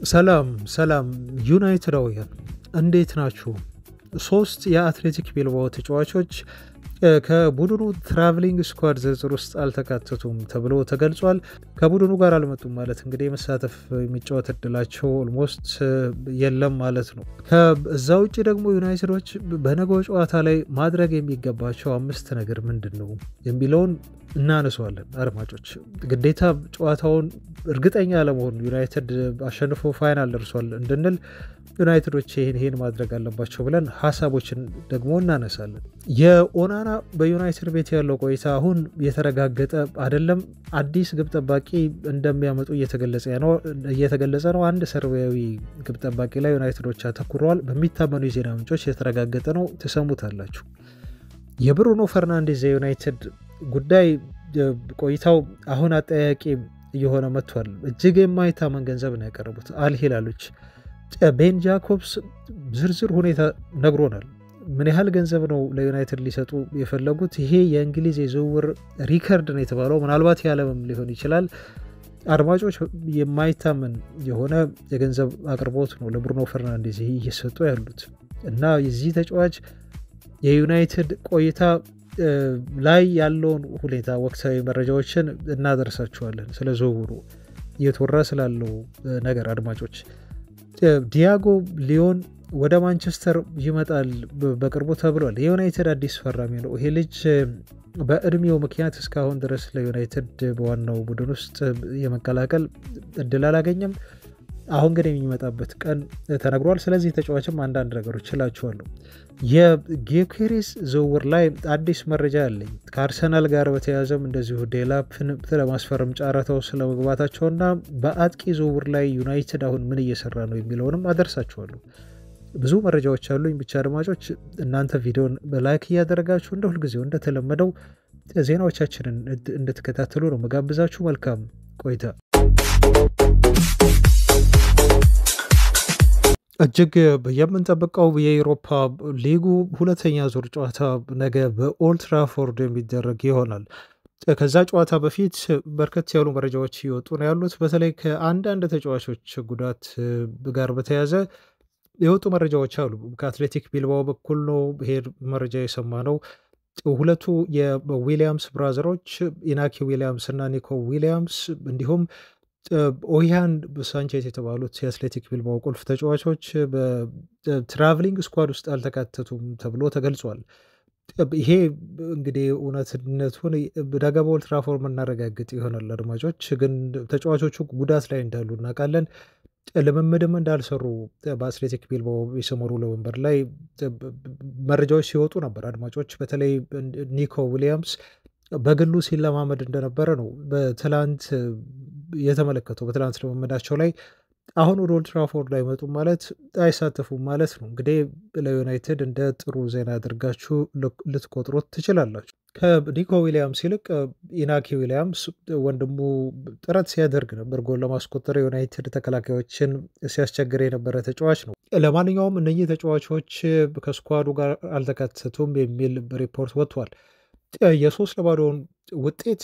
ሰላም ሰላም ዩናይትዳውያን እንዴት ናችሁ? ሶስት የአትሌቲክ ቢልባኦ ተጫዋቾች ከቡድኑ ትራቭሊንግ ስኳድ ዝርዝር ውስጥ አልተካተቱም ተብሎ ተገልጿል። ከቡድኑ ጋር አልመጡም ማለት እንግዲህ የመሳተፍ የሚጫወት እድላቸው ኦልሞስት የለም ማለት ነው። ከዛ ውጭ ደግሞ ዩናይትዶች በነገው ጨዋታ ላይ ማድረግ የሚገባቸው 5 ነገር ምንድን ነው የሚለውን እናነሷለን። አድማጮች ግዴታ ጨዋታውን እርግጠኛ ለመሆን ዩናይትድ አሸንፎ ፋይናል ደርሷል እንድንል ዩናይትዶች ይህን ማድረግ አለባቸው ብለን ሀሳቦችን ደግሞ እናነሳለን። የኦናና በዩናይትድ ቤት ያለው ቆይታ አሁን የተረጋገጠ አይደለም። አዲስ ግብ ጠባቂ እንደሚያመጡ እየተገለጸ ነው። አንድ ሰርቢያዊ ግብ ጠባቂ ላይ ዩናይትዶች አተኩረዋል። በሚታመኑ የዜና ምንጮች የተረጋገጠ ነው። ትሰሙታላችሁ። የብሩኖ ፈርናንዴዝ የዩናይትድ ጉዳይ ቆይታው አሁን አጠያቂ እየሆነ መጥቷል። እጅግ የማይታመን ገንዘብ ነው ያቀረቡት አልሂላሎች። ቤን ጃኮብስ ዝርዝር ሁኔታ ነግሮናል። ምን ያህል ገንዘብ ነው ለዩናይትድ ሊሰጡ የፈለጉት? ይሄ የእንግሊዝ የዝውውር ሪከርድ ነው የተባለው፣ ምናልባት የዓለምም ሊሆን ይችላል። አድማጮች የማይታመን የሆነ የገንዘብ አቅርቦት ነው ለብሩኖ ፈርናንዴዝ እየሰጡ ያሉት እና የዚህ ተጫዋች የዩናይትድ ቆይታ ላይ ያለውን ሁኔታ ወቅታዊ መረጃዎችን እናደርሳችኋለን። ስለ ዝውውሩ እየተወራ ስላለው ነገር አድማጮች ዲያጎ ሊዮን ወደ ማንቸስተር ይመጣል በቅርቡ ተብሏል። የዩናይትድ አዲስ ፈራሚ ነው። ይሄ ልጅ በእድሜው ምክንያት እስካሁን ድረስ ለዩናይትድ በዋናው ቡድን ውስጥ የመቀላቀል እድል አላገኘም። አሁን ግን የሚመጣበት ቀን ተነግሯል። ስለዚህ ተጫዋችም አንዳንድ ነገሮች እላችኋለሁ። የጊዮኬሬስ ዝውውር ላይ አዲስ መረጃ አለኝ። ከአርሰናል ጋር በተያያዘም እንደዚሁ ዴላፕን ለማስፈረም ጨረታው ስለመግባታቸውና በአጥቂ ዝውውር ላይ ዩናይትድ አሁን ምን እየሰራ ነው የሚለውንም አደርሳችኋለሁ። ብዙ መረጃዎች አሉኝ። ብቻ አድማጮች እናንተ ቪዲዮን በላይክ እያደረጋችሁ እንደ ሁልጊዜው እንደተለመደው ዜናዎቻችንን እንድትከታተሉ ነው መጋብዛችሁ። መልካም ቆይታ። እጅግ የምንጠብቀው የአውሮፓ ሊጉ ሁለተኛ ዙር ጨዋታ ነገ በኦልድ ትራፎርድ የሚደረግ ይሆናል። ከዛ ጨዋታ በፊት በርከት ያሉ መረጃዎች እየወጡ ነው ያሉት። በተለይ ከአንዳንድ ተጫዋቾች ጉዳት ጋር በተያያዘ የወጡ መረጃዎች አሉ። ከአትሌቲክ ቢልባኦ በኩል ነው ይሄ መረጃ የሰማ ነው። ሁለቱ የዊሊያምስ ብራዘሮች ኢናኪ ዊሊያምስ እና ኒኮ ዊሊያምስ እንዲሁም ኦያን ሳንቼዝ የተባሉት የአትሌቲክ ቢልባኦ ቁልፍ ተጫዋቾች በትራቭሊንግ ስኳድ ውስጥ አልተካተቱም ተብሎ ተገልጿል። ይሄ እንግዲህ እውነትነቱን ነገ በኦልድ ትራፎርድ መናረጋግጥ ይሆናል። አድማጮች ግን ተጫዋቾቹ ጉዳት ላይ እንዳሉ እናውቃለን። ልምምድም እንዳልሰሩ በአትሌቲክ ቢልባኦ የሰሞኑ ልምምድ ላይ መረጃዎች ሲወጡ ነበር። አድማጮች በተለይ ኒኮ ዊሊያምስ በግሉ ሲለማመድ እንደነበረ ነው በትላንት የተመለከተው። በትላንት ልምምዳቸው ላይ አሁን ወደ ኦልድ ትራፎርድ ላይ መጡ ማለት አይሳተፉም ማለት ነው። እንግዲህ ለዩናይትድ እንደ ጥሩ ዜና አድርጋችሁ ልትቆጥሩት ትችላላችሁ። ከኒኮ ዊሊያምስ ይልቅ ኢናኪ ዊሊያምስ ወንድሙ ጥረት ሲያደርግ ነበር ጎል ለማስቆጠር፣ የዩናይትድ ተከላካዮችን ሲያስቸግር የነበረ ተጫዋች ነው። ለማንኛውም እነኚህ ተጫዋቾች ከስኳዱ ጋር አልተካተቱም የሚል ሪፖርት ወጥቷል። የ3-0 ውጤት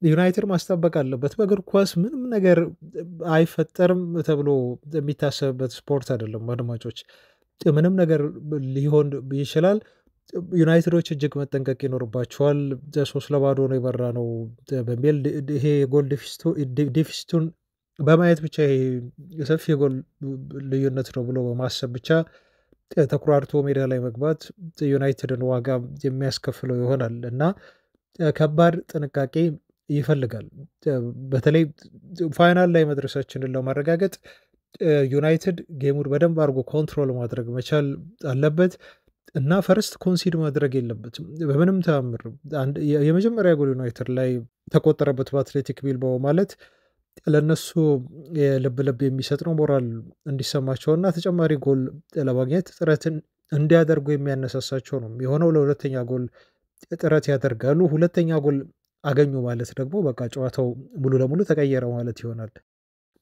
ዩናይትድ ማስጠበቅ አለበት። በእግር ኳስ ምንም ነገር አይፈጠርም ተብሎ የሚታሰብበት ስፖርት አይደለም አድማጮች። ምንም ነገር ሊሆን ይችላል። ዩናይትዶች እጅግ መጠንቀቅ ይኖርባቸዋል። 3-0 ነው የመራ ነው በሚል ይሄ የጎል ዲፊሲቱን በማየት ብቻ ይሄ የሰፊ የጎል ልዩነት ነው ብሎ በማሰብ ብቻ ተኩራርቶ ሜዳ ላይ መግባት ዩናይትድን ዋጋ የሚያስከፍለው ይሆናል እና ከባድ ጥንቃቄ ይፈልጋል። በተለይ ፋይናል ላይ መድረሳችንን ለማረጋገጥ ዩናይትድ ጌሙን በደንብ አድርጎ ኮንትሮል ማድረግ መቻል አለበት እና ፈርስት ኮንሲድ ማድረግ የለበትም በምንም ተአምር። የመጀመሪያ ጎል ዩናይትድ ላይ ተቆጠረበት በአትሌቲክ ቢልባኦ ማለት ለነሱ የልብ ልብ የሚሰጥ ነው። ሞራል እንዲሰማቸውና ተጨማሪ ጎል ለማግኘት ጥረትን እንዲያደርጉ የሚያነሳሳቸው ነው የሆነው። ለሁለተኛ ጎል ጥረት ያደርጋሉ። ሁለተኛ ጎል አገኙ ማለት ደግሞ በቃ ጨዋታው ሙሉ ለሙሉ ተቀየረ ማለት ይሆናል።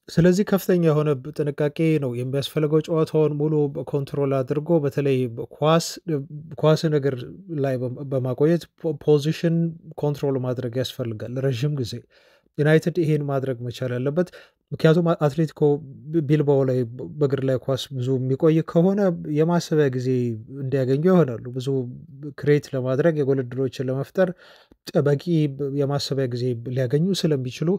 ስለዚህ ከፍተኛ የሆነ ጥንቃቄ ነው የሚያስፈልገው። ጨዋታውን ሙሉ ኮንትሮል አድርጎ በተለይ ኳስ ነገር ላይ በማቆየት ፖዚሽን ኮንትሮል ማድረግ ያስፈልጋል ረዥም ጊዜ። ዩናይትድ ይሄን ማድረግ መቻል ያለበት ምክንያቱም አትሌቲኮ ቢልባኦ ላይ በእግር ላይ ኳስ ብዙ የሚቆይ ከሆነ የማሰቢያ ጊዜ እንዲያገኙ ይሆናሉ። ብዙ ክሬት ለማድረግ የጎል ዕድሎችን ለመፍጠር በቂ የማሰቢያ ጊዜ ሊያገኙ ስለሚችሉ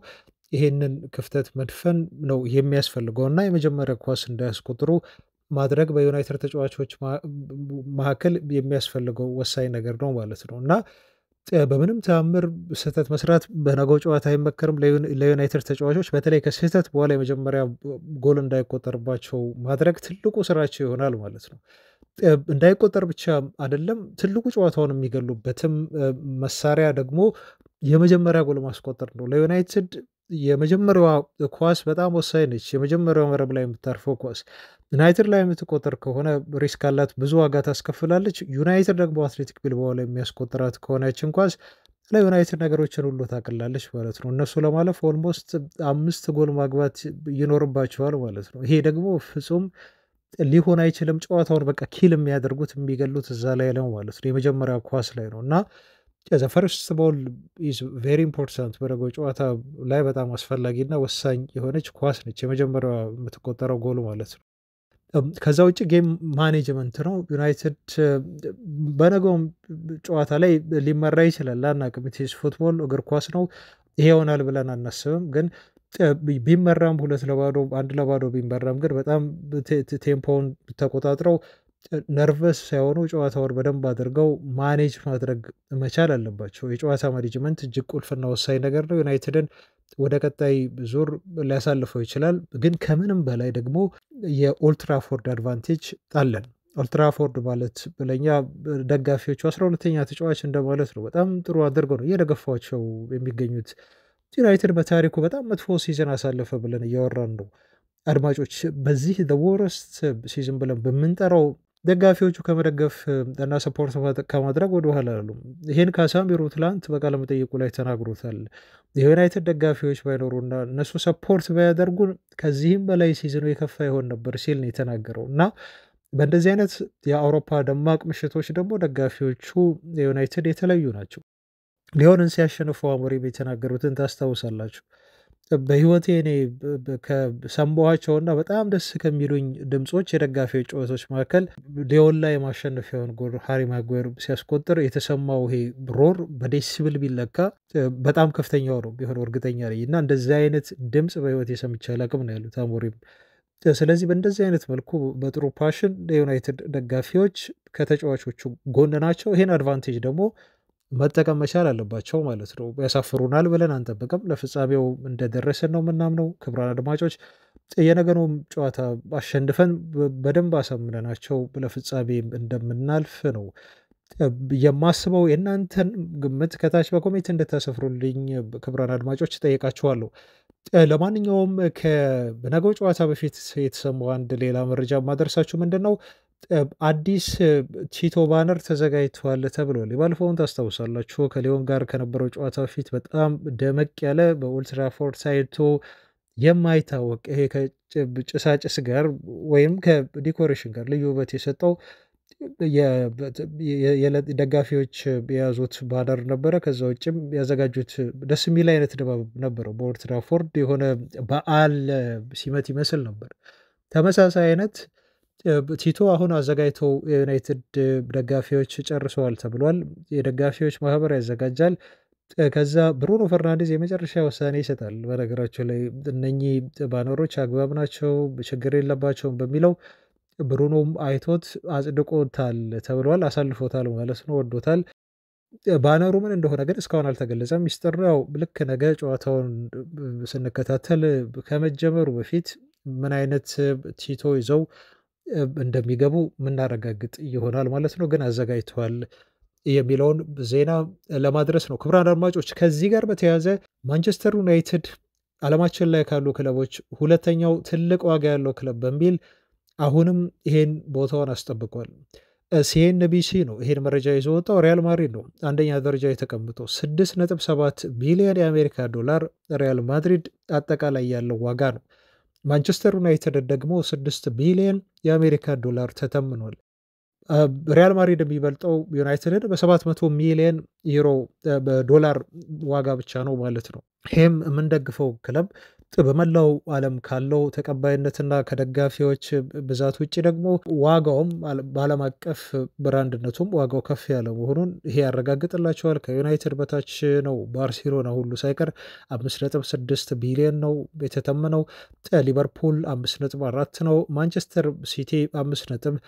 ይሄንን ክፍተት መድፈን ነው የሚያስፈልገው እና የመጀመሪያ ኳስ እንዳያስቆጥሩ ማድረግ በዩናይትድ ተጫዋቾች መካከል የሚያስፈልገው ወሳኝ ነገር ነው ማለት ነው እና በምንም ተአምር ስህተት መስራት በነገው ጨዋታ አይመከርም። ለዩናይትድ ተጫዋቾች በተለይ ከስህተት በኋላ የመጀመሪያ ጎል እንዳይቆጠርባቸው ማድረግ ትልቁ ስራቸው ይሆናል ማለት ነው። እንዳይቆጠር ብቻ አይደለም፣ ትልቁ ጨዋታውን የሚገሉበትም መሳሪያ ደግሞ የመጀመሪያ ጎል ማስቆጠር ነው። ለዩናይትድ የመጀመሪያዋ ኳስ በጣም ወሳኝ ነች። የመጀመሪያው መረብ ላይ የምታርፈው ኳስ ዩናይትድ ላይ የምትቆጠር ከሆነ ሪስክ አላት፣ ብዙ ዋጋ ታስከፍላለች። ዩናይትድ ደግሞ አትሌቲክ ቢልባኦ ላይ የሚያስቆጥራት ከሆነችን ኳስ ለዩናይትድ ነገሮችን ሁሉ ታቅላለች ማለት ነው። እነሱ ለማለፍ ኦልሞስት 5 ጎል ማግባት ይኖርባቸዋል ማለት ነው። ይሄ ደግሞ ፍጹም ሊሆን አይችልም። ጨዋታውን በቃ ኪል የሚያደርጉት የሚገሉት እዛ ላይ ነው ማለት ነው፣ የመጀመሪያ ኳስ ላይ ነው እና ዘ ፈርስት ቦል ኢዝ ቬሪ ኢምፖርታንት በነገው ጨዋታ ላይ በጣም አስፈላጊና ወሳኝ የሆነች ኳስ ነች፣ የመጀመሪያዋ የምትቆጠረው ጎል ማለት ነው። ከዛ ውጭ ጌም ማኔጅመንት ነው። ዩናይትድ በነገውም ጨዋታ ላይ ሊመራ ይችላል፣ ላናቅም። ኢትስ ፉትቦል እግር ኳስ ነው። ይሄ ይሆናል ብለን አናስብም፣ ግን ቢመራም 2-0 1-0 ቢመራም ግን በጣም ቴምፖውን ተቆጣጥረው ነርቨስ ሳይሆኑ ጨዋታውን በደንብ አድርገው ማኔጅ ማድረግ መቻል አለባቸው። የጨዋታ ማኔጅመንት እጅግ ቁልፍና ወሳኝ ነገር ነው። ዩናይትድን ወደ ቀጣይ ዙር ሊያሳልፈው ይችላል፣ ግን ከምንም በላይ ደግሞ የኦልትራፎርድ አድቫንቴጅ አለን። ኦልትራፎርድ ማለት ለኛ ደጋፊዎቹ 12ኛ ተጫዋች እንደማለት ነው። በጣም ጥሩ አድርገው ነው እየደገፏቸው የሚገኙት። ዩናይትድ በታሪኩ በጣም መጥፎ ሲዝን አሳለፈ ብለን እያወራን ነው አድማጮች። በዚህ ወረስት ሲዝን ብለን በምንጠራው ደጋፊዎቹ ከመደገፍ እና ሰፖርት ከማድረግ ወደኋላ አሉ። ይህን ካሳሚሩ ትላንት በቃለ መጠይቁ ላይ ተናግሮታል። የዩናይትድ ደጋፊዎች ባይኖሩና እነሱ ሰፖርት ባያደርጉን ከዚህም በላይ ሲዝኑ የከፋ ይሆን ነበር ሲል ነው የተናገረው እና በእንደዚህ አይነት የአውሮፓ ደማቅ ምሽቶች ደግሞ ደጋፊዎቹ የዩናይትድ የተለዩ ናቸው። ሊዮንን ሲያሸንፉ አሞሪም የተናገሩትን ታስታውሳላችሁ። በህይወቴ እኔ ከሰማኋቸውና በጣም ደስ ከሚሉኝ ድምፆች የደጋፊዎች ጨዋታዎች መካከል ሊዮን ላይ የማሸነፊያውን ጎል ሃሪ ማጓየር ሲያስቆጥር የተሰማው ይሄ ሮር በዴሲብል ቢለካ በጣም ከፍተኛው ነው ቢሆን እርግጠኛ ነኝ እና እንደዚህ አይነት ድምፅ በህይወቴ ሰምቼ አላውቅም ነው ያሉት አሞሪም። ስለዚህ በእንደዚህ አይነት መልኩ በጥሩ ፓሽን የዩናይትድ ደጋፊዎች ከተጫዋቾቹ ጎን ናቸው። ይሄን አድቫንቴጅ ደግሞ መጠቀም መቻል አለባቸው ማለት ነው። ያሳፍሩናል ብለን አንጠብቅም። ለፍጻሜው እንደደረሰን ነው የምናምነው። ክቡራን አድማጮች የነገሩም ጨዋታ አሸንፈን በደንብ አሳምነናቸው ለፍጻሜ እንደምናልፍ ነው የማስበው። የእናንተን ግምት ከታች በኮሜንት እንድታሰፍሩልኝ ክቡራን አድማጮች ጠይቃችኋለሁ። ለማንኛውም በነገው ጨዋታ በፊት የተሰማው አንድ ሌላ መረጃ ማደርሳችሁ ምንድን ነው፣ አዲስ ቲቶ ባነር ተዘጋጅቷል ተብሏል። የባለፈውን ታስታውሳላችሁ ከሊዮን ጋር ከነበረው ጨዋታ በፊት በጣም ደመቅ ያለ በኦልድ ትራፎርድ ታይቶ የማይታወቅ ይሄ ከጭሳጭስ ጋር ወይም ከዲኮሬሽን ጋር ልዩ ውበት የሰጠው ደጋፊዎች የያዙት ባነር ነበረ። ከዛ ውጭም ያዘጋጁት ደስ የሚል አይነት ድባብ ነበረው። በኦልድ ትራፎርድ የሆነ በዓል ሲመት ይመስል ነበር። ተመሳሳይ አይነት ቲቶ አሁን አዘጋጅተው የዩናይትድ ደጋፊዎች ጨርሰዋል ተብሏል። የደጋፊዎች ማህበር ያዘጋጃል። ከዛ ብሩኖ ፈርናንዴዝ የመጨረሻ ውሳኔ ይሰጣል። በነገራቸው ላይ እነኚህ ባነሮች አግባብ ናቸው፣ ችግር የለባቸውም በሚለው ብሩኖም አይቶት አጽድቆታል ተብሏል። አሳልፎታል ማለት ነው፣ ወዶታል። ባነሩ ምን እንደሆነ ግን እስካሁን አልተገለጸም። ሚስጥር ነው። ልክ ነገ ጨዋታውን ስንከታተል ከመጀመሩ በፊት ምን አይነት ቲቶ ይዘው እንደሚገቡ ምናረጋግጥ ይሆናል ማለት ነው። ግን አዘጋጅተዋል የሚለውን ዜና ለማድረስ ነው። ክቡራን አድማጮች ከዚህ ጋር በተያያዘ ማንቸስተር ዩናይትድ ዓለማችን ላይ ካሉ ክለቦች ሁለተኛው ትልቅ ዋጋ ያለው ክለብ በሚል አሁንም ይሄን ቦታውን አስጠብቋል። ሲኤንቢሲ ነው ይሄን መረጃ ይዞ ወጣው። ሪያል ማድሪድ ነው አንደኛ ደረጃ የተቀምጠው 6.7 ቢሊዮን የአሜሪካ ዶላር ሪያል ማድሪድ አጠቃላይ ያለው ዋጋ ነው። ማንቸስተር ዩናይትድ ደግሞ 6 ቢሊዮን የአሜሪካ ዶላር ተተምኗል። ሪያል ማድሪድ የሚበልጠው ዩናይትድን በ700 ሚሊዮን ዩሮ በዶላር ዋጋ ብቻ ነው ማለት ነው። ይህም የምንደግፈው ክለብ በመላው ዓለም ካለው ተቀባይነትና ከደጋፊዎች ብዛት ውጪ ደግሞ ዋጋውም በዓለም አቀፍ ብራንድነቱም ዋጋው ከፍ ያለ መሆኑን ይሄ ያረጋግጥላቸዋል። ከዩናይትድ በታች ነው። ባርሴሎና ሁሉ ሳይቀር 5.6 ቢሊዮን ነው የተተመነው። ሊቨርፑል 5.4 ነው። ማንቸስተር ሲቲ 5.2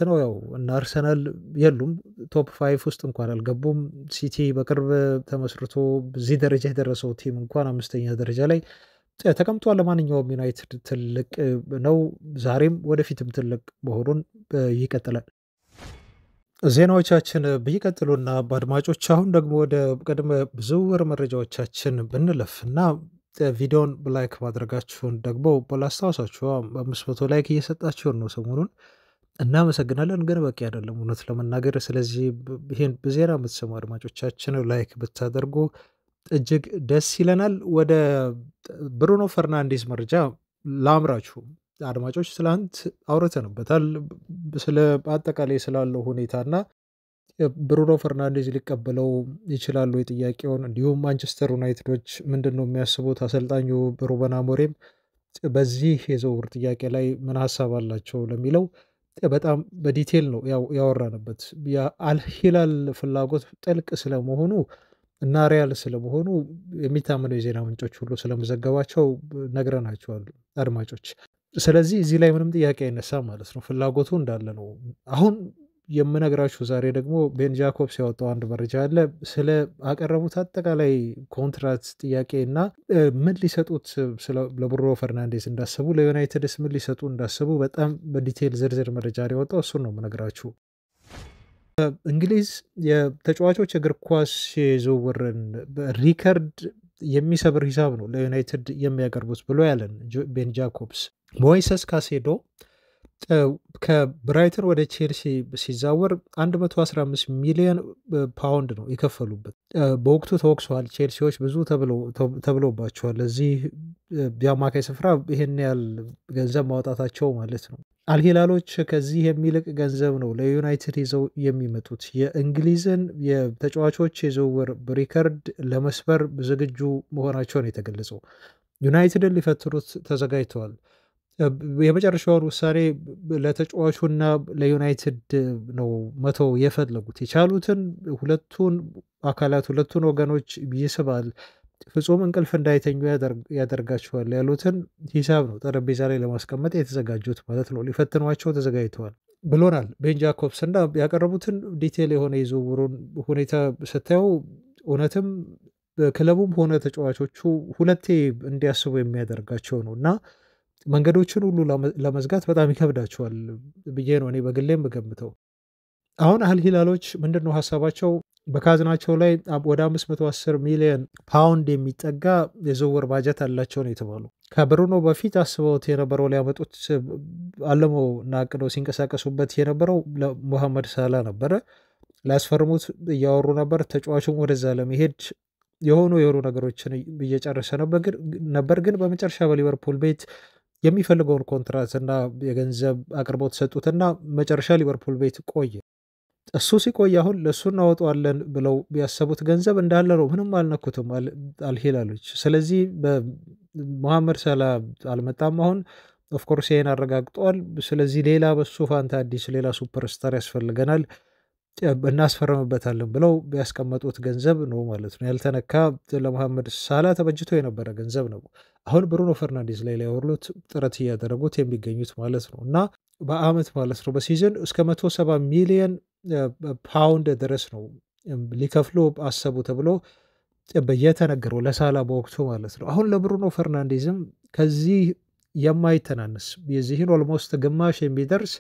ነው። ያው እና አርሰናል የሉም ቶፕ 5 ውስጥ እንኳን አልገቡም። ሲቲ በቅርብ ተመስርቶ እዚህ ደረጃ የደረሰው ቲም እንኳን 5ኛ ደረጃ ላይ ተቀምጧል። ለማንኛውም ዩናይትድ ትልቅ ነው፣ ዛሬም ወደፊትም ትልቅ መሆኑን ይቀጥላል። ዜናዎቻችን ቢቀጥሉና በአድማጮች አሁን ደግሞ ወደ ቅድመ ዝውውር መረጃዎቻችን ብንለፍ እና ቪዲዮን ላይክ ማድረጋችሁን ደግሞ ላስታውሳችሁ 500 ላይክ እየሰጣችሁን ነው ሰሞኑን፣ እናመሰግናለን። ግን በቂ አይደለም እውነት ለመናገር። ስለዚህ ይህን በዜና የምትሰሙ አድማጮቻችን ላይክ ብታደርጉ እጅግ ደስ ይለናል። ወደ ብሩኖ ፈርናንዴዝ መረጃ ላምራችሁ አድማጮች። ትላንት አውርተንበታል ስለ አጠቃላይ ስላለው ሁኔታና ብሩኖ ፈርናንዴዝ ሊቀበለው ይችላሉ የጥያቄውን፣ እንዲሁም ማንቸስተር ዩናይትዶች ምንድን ነው የሚያስቡት፣ አሰልጣኙ ሩበን አሞሪም በዚህ የዝውውር ጥያቄ ላይ ምን ሀሳብ አላቸው ለሚለው በጣም በዲቴል ነው ያወራንበት። የአልሂላል ፍላጎት ጥልቅ ስለመሆኑ እና ሪያል ስለመሆኑ የሚታመነው የዜና ምንጮች ሁሉ ስለመዘገባቸው ነግረናቸዋል አድማጮች። ስለዚህ እዚህ ላይ ምንም ጥያቄ አይነሳም ማለት ነው፣ ፍላጎቱ እንዳለ ነው። አሁን የምነግራችሁ ዛሬ ደግሞ ቤን ጃኮብስ ያወጣው አንድ መረጃ አለ ስለ አቀረቡት አጠቃላይ ኮንትራት ጥያቄ እና ምን ሊሰጡት ለብሩኖ ፈርናንዴዝ እንዳሰቡ፣ ለዩናይትድስ ምን ሊሰጡ እንዳሰቡ በጣም በዲቴል ዝርዝር መረጃ ያወጣው እሱን ነው የምነግራችሁ። እንግሊዝ የተጫዋቾች እግር ኳስ የዝውውርን ሪከርድ የሚሰብር ሂሳብ ነው ለዩናይትድ የሚያቀርቡት ብሎ ያለን ቤን ጃኮብስ። ሞይሰስ ካሴዶ ከብራይተን ወደ ቼልሲ ሲዛወር 115 ሚሊዮን ፓውንድ ነው የከፈሉበት። በወቅቱ ተወቅሰዋል። ቼልሲዎች ብዙ ተብሎባቸዋል። እዚህ የአማካይ ስፍራ ይህን ያህል ገንዘብ ማውጣታቸው ማለት ነው። አልሂላሎች ከዚህ የሚልቅ ገንዘብ ነው ለዩናይትድ ይዘው የሚመጡት። የእንግሊዝን የተጫዋቾች የዝውውር ሪከርድ ለመስበር ዝግጁ መሆናቸውን የተገለጸው። ዩናይትድን ሊፈትኑት ተዘጋጅተዋል። የመጨረሻውን ውሳኔ ለተጫዋቹና ለዩናይትድ ነው መተው የፈለጉት። የቻሉትን ሁለቱን አካላት ሁለቱን ወገኖች ይስባል፣ ፍጹም እንቅልፍ እንዳይተኙ ያደርጋቸዋል ያሉትን ሂሳብ ነው ጠረጴዛ ላይ ለማስቀመጥ የተዘጋጁት ማለት ነው። ሊፈትኗቸው ተዘጋጅተዋል ብሎናል ቤን ጃኮብስ። እና ያቀረቡትን ዲቴል የሆነ የዝውውሩን ሁኔታ ስታየው እውነትም ክለቡም ሆነ ተጫዋቾቹ ሁለቴ እንዲያስቡ የሚያደርጋቸው ነው እና መንገዶችን ሁሉ ለመዝጋት በጣም ይከብዳቸዋል ብዬ ነው እኔ በግሌም ገምተው። አሁን አልሂላሎች ምንድን ነው ሀሳባቸው? በካዝናቸው ላይ ወደ 510 ሚሊዮን ፓውንድ የሚጠጋ የዝውውር ባጀት አላቸው ነው የተባሉ። ከብሩኖ በፊት አስበውት የነበረው ሊያመጡት አለመው እና አቅደው ሲንቀሳቀሱበት የነበረው ለሞሐመድ ሳላ ነበረ። ሊያስፈርሙት እያወሩ ነበር። ተጫዋቹም ወደዛ ለመሄድ የሆኑ ነገሮችን እየጨረሰ ነበር። ግን በመጨረሻ በሊቨርፑል ቤት የሚፈልገውን ኮንትራት እና የገንዘብ አቅርቦት ሰጡትና መጨረሻ ሊቨርፑል ቤት ቆየ። እሱ ሲቆይ አሁን ለእሱ እናወጣዋለን ብለው ቢያሰቡት ገንዘብ እንዳለ ነው። ምንም አልነኩትም አልሂላሎች። ስለዚህ በመሐመድ ሳላ አልመጣም። አሁን ኦፍኮርስ ይሄን አረጋግጠዋል። ስለዚህ ሌላ በሱ ፋንታ አዲስ ሌላ ሱፐርስታር ያስፈልገናል፣ እናስፈረምበታለን ብለው ቢያስቀመጡት ገንዘብ ነው ማለት ነው። ያልተነካ ለመሐመድ ሳላ ተበጅቶ የነበረ ገንዘብ ነው አሁን ብሩኖ ፈርናንዴዝ ላይ ሊያወርሉት ጥረት እያደረጉት የሚገኙት ማለት ነው። እና በአመት ማለት ነው በሲዝን እስከ 170 ሚሊዮን ፓውንድ ድረስ ነው ሊከፍሉ አሰቡ ተብሎ የተነገረው ለሳላ በወቅቱ ማለት ነው። አሁን ለብሩኖ ፈርናንዴዝም ከዚህ የማይተናነስ የዚህን ኦልሞስት ግማሽ የሚደርስ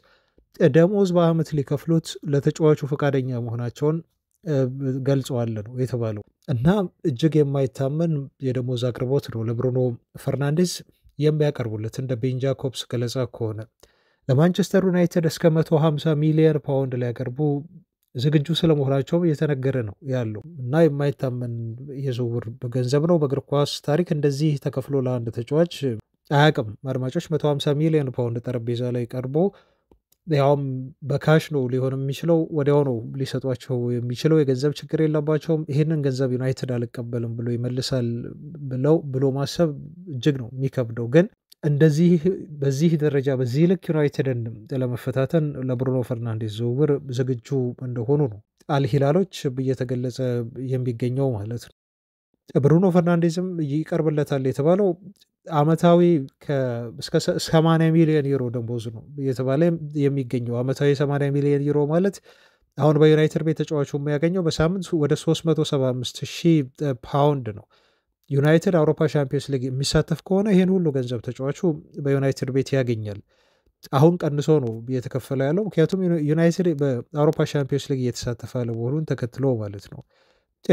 ደሞዝ በአመት ሊከፍሉት ለተጫዋቹ ፈቃደኛ መሆናቸውን ገልጸዋል ነው የተባለው። እና እጅግ የማይታመን የደሞዝ አቅርቦት ነው ለብሩኖ ፈርናንዴዝ የሚያቀርቡለት። እንደ ቤን ጃኮብስ ገለጻ ከሆነ ለማንቸስተር ዩናይትድ እስከ 150 ሚሊዮን ፓውንድ ሊያቀርቡ ዝግጁ ስለመሆናቸውም እየተነገረ ነው ያለው። እና የማይታመን የዝውውር ገንዘብ ነው። በእግር ኳስ ታሪክ እንደዚህ ተከፍሎ ለአንድ ተጫዋች አያውቅም። አድማጮች 150 ሚሊዮን ፓውንድ ጠረጴዛ ላይ ቀርቦ ያውም በካሽ ነው ሊሆን የሚችለው፣ ወዲያው ነው ሊሰጧቸው የሚችለው፣ የገንዘብ ችግር የለባቸውም። ይሄንን ገንዘብ ዩናይትድ አልቀበልም ብሎ ይመልሳል ብሎ ማሰብ እጅግ ነው የሚከብደው። ግን እንደዚህ በዚህ ደረጃ በዚህ ልክ ዩናይትድን ለመፈታተን ለብሩኖ ፈርናንዴዝ ዝውውር ዝግጁ እንደሆኑ ነው አልሂላሎች እየተገለጸ የሚገኘው ማለት ነው። ብሩኖ ፈርናንዴዝም ይቀርብለታል የተባለው አመታዊ እስከ 80 ሚሊዮን ዩሮ ደሞዝ ነው እየተባለ የሚገኘው። አመታዊ 80 ሚሊዮን ዩሮ ማለት አሁን በዩናይትድ ቤት ተጫዋቹ የሚያገኘው በሳምንት ወደ 375 ሺህ ፓውንድ ነው። ዩናይትድ አውሮፓ ሻምፒዮንስ ሊግ የሚሳተፍ ከሆነ ይህን ሁሉ ገንዘብ ተጫዋቹ በዩናይትድ ቤት ያገኛል። አሁን ቀንሶ ነው እየተከፈለ ያለው፣ ምክንያቱም ዩናይትድ በአውሮፓ ሻምፒዮንስ ሊግ እየተሳተፈ አለመሆኑን ተከትሎ ማለት ነው።